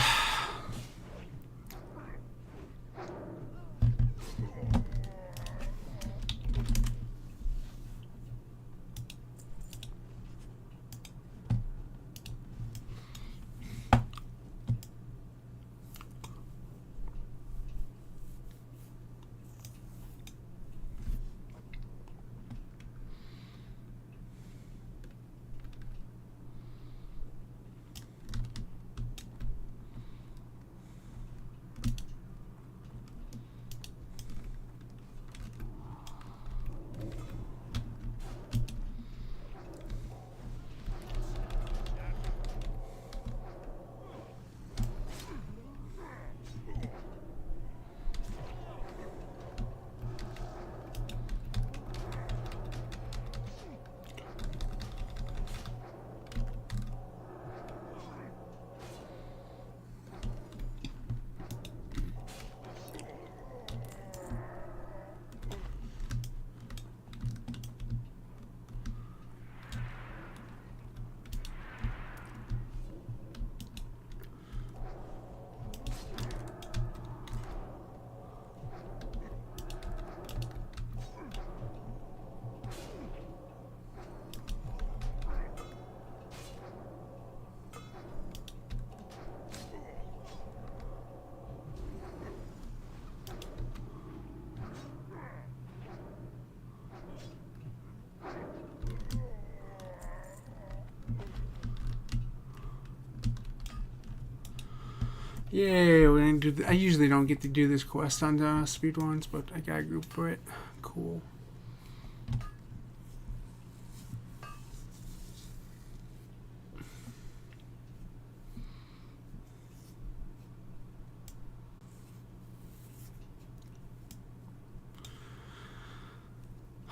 Yeah, we didn't do. I usually don't get to do this quest on speed ones, but I got a group for it. Cool.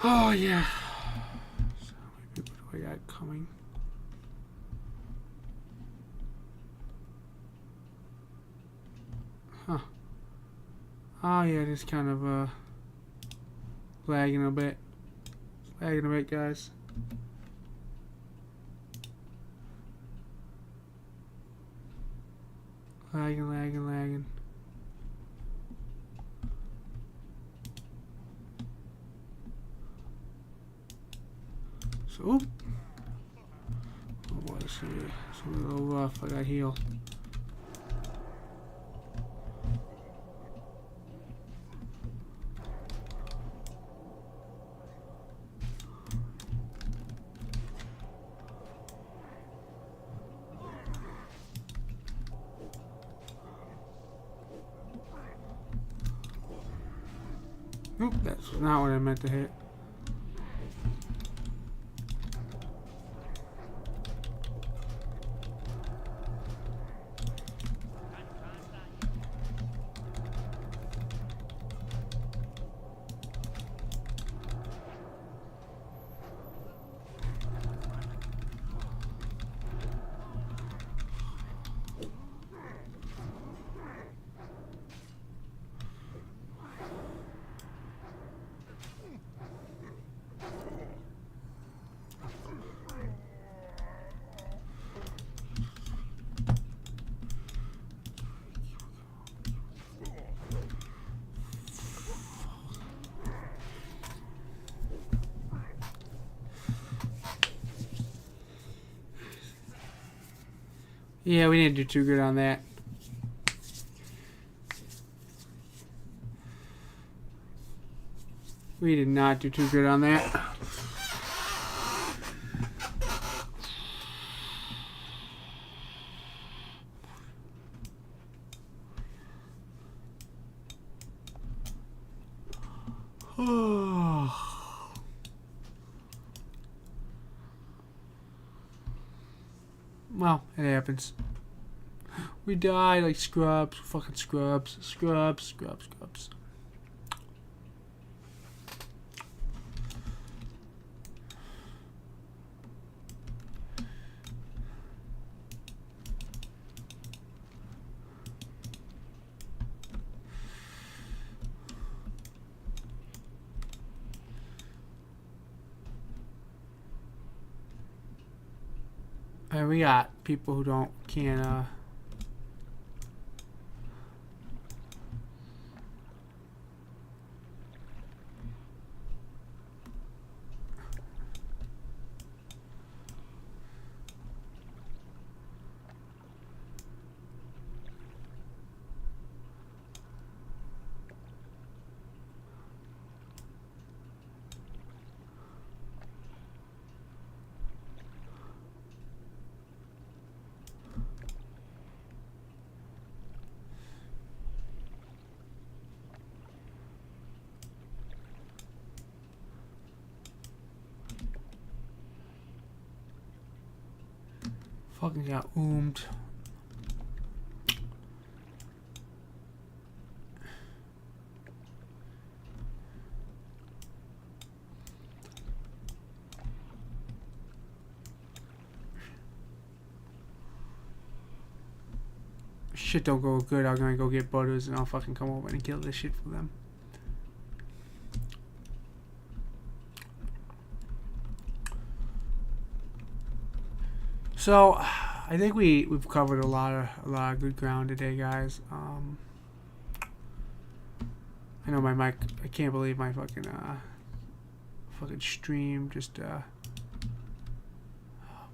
Oh yeah. So how many people do I got coming? Huh. Oh yeah, it is kind of lagging a bit. Lagging a bit, guys. Lagging. So, oh boy, it's a little rough. I got heal. Nope, that's not what I meant to hit. Yeah, we didn't do too good on that. We did not do too good on that. Well, it happens. We died like scrubs, fucking scrubs. And we got people who can't Fucking got oomed. Shit don't go good, I'm gonna go get Butters and I'll fucking come over and kill this shit for them. So, I think we've covered a lot of good ground today, guys. I know my mic. I can't believe my fucking stream just. Oh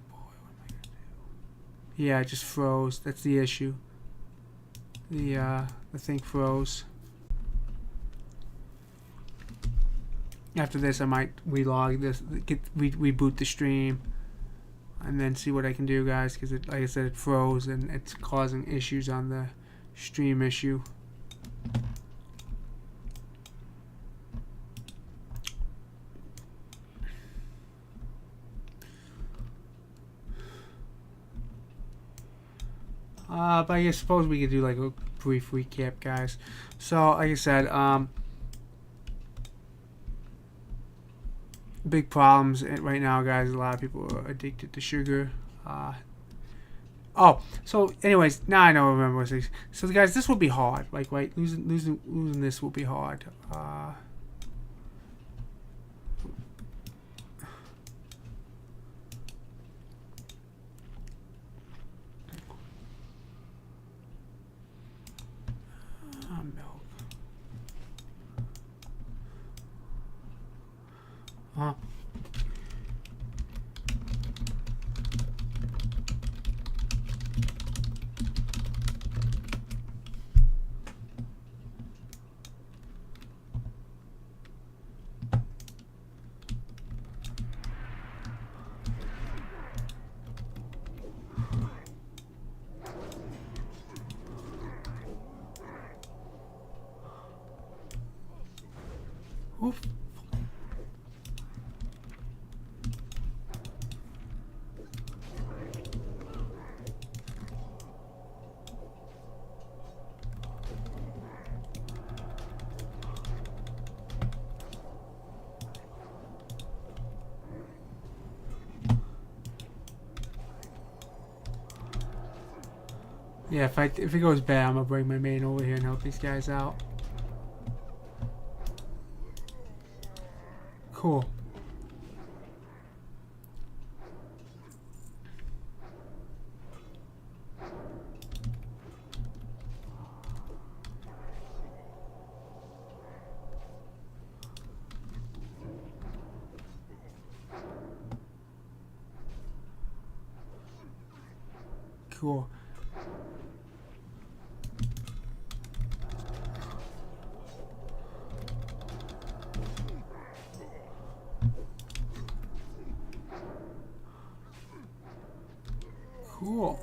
boy, what am I gonna do? Yeah, it just froze. That's the issue. The thing froze. After this, I might relog this, reboot the stream, and then see what I can do, guys. Because like I said, it froze and it's causing issues on the stream issue. But I suppose we could do like a brief recap, guys. So, like I said, big problems right now, guys. A lot of people are addicted to sugar. So anyways, now I know. Remember what I was saying. So, guys, this will be hard. Like, right, losing this will be hard. Milk. Huh? Oof. Yeah, if it goes bad, I'm gonna bring my main over here and help these guys out. Cool. Cool. Cool.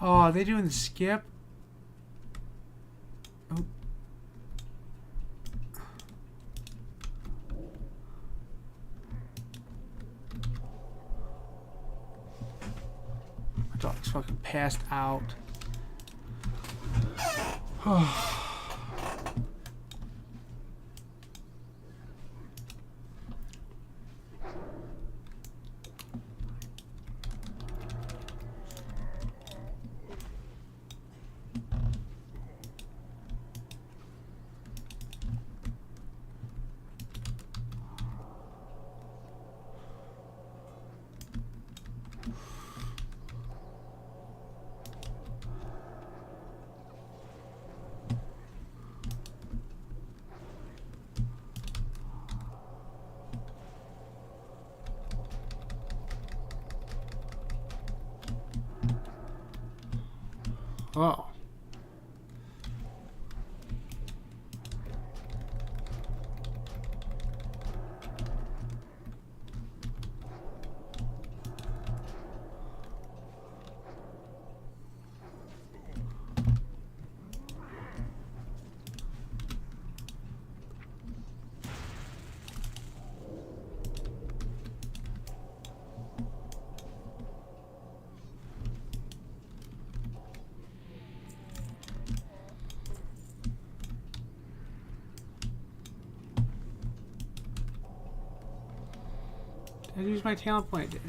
Oh, are they doing the skip? Oh. My dog's fucking passed out. Oh. Did I use my talent point? I did.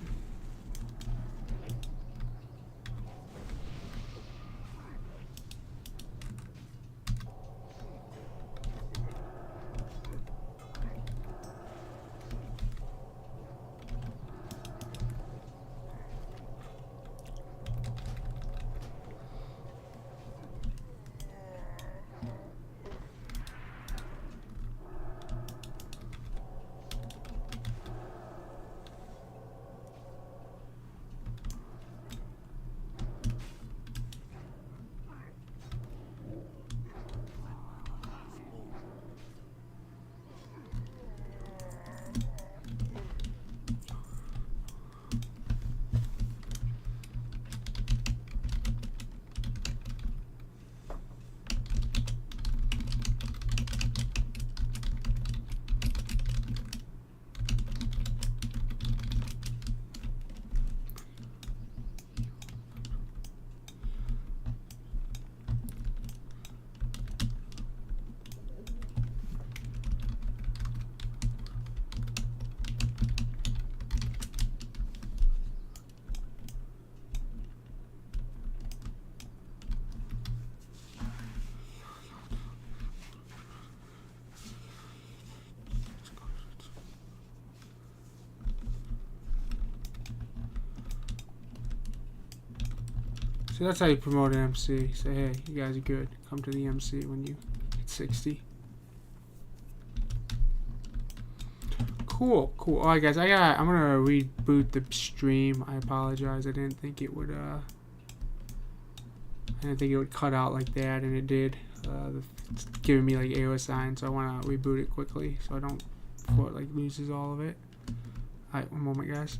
So that's how you promote an MC. Say, hey, you guys are good. Come to the MC when you hit 60. Cool, cool. Alright guys, I'm gonna reboot the stream. I apologize. I didn't think it would cut out like that, and it did. It's giving me like error sign, so I wanna reboot it quickly so I don't before it like loses all of it. Alright, one moment guys.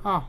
Oh,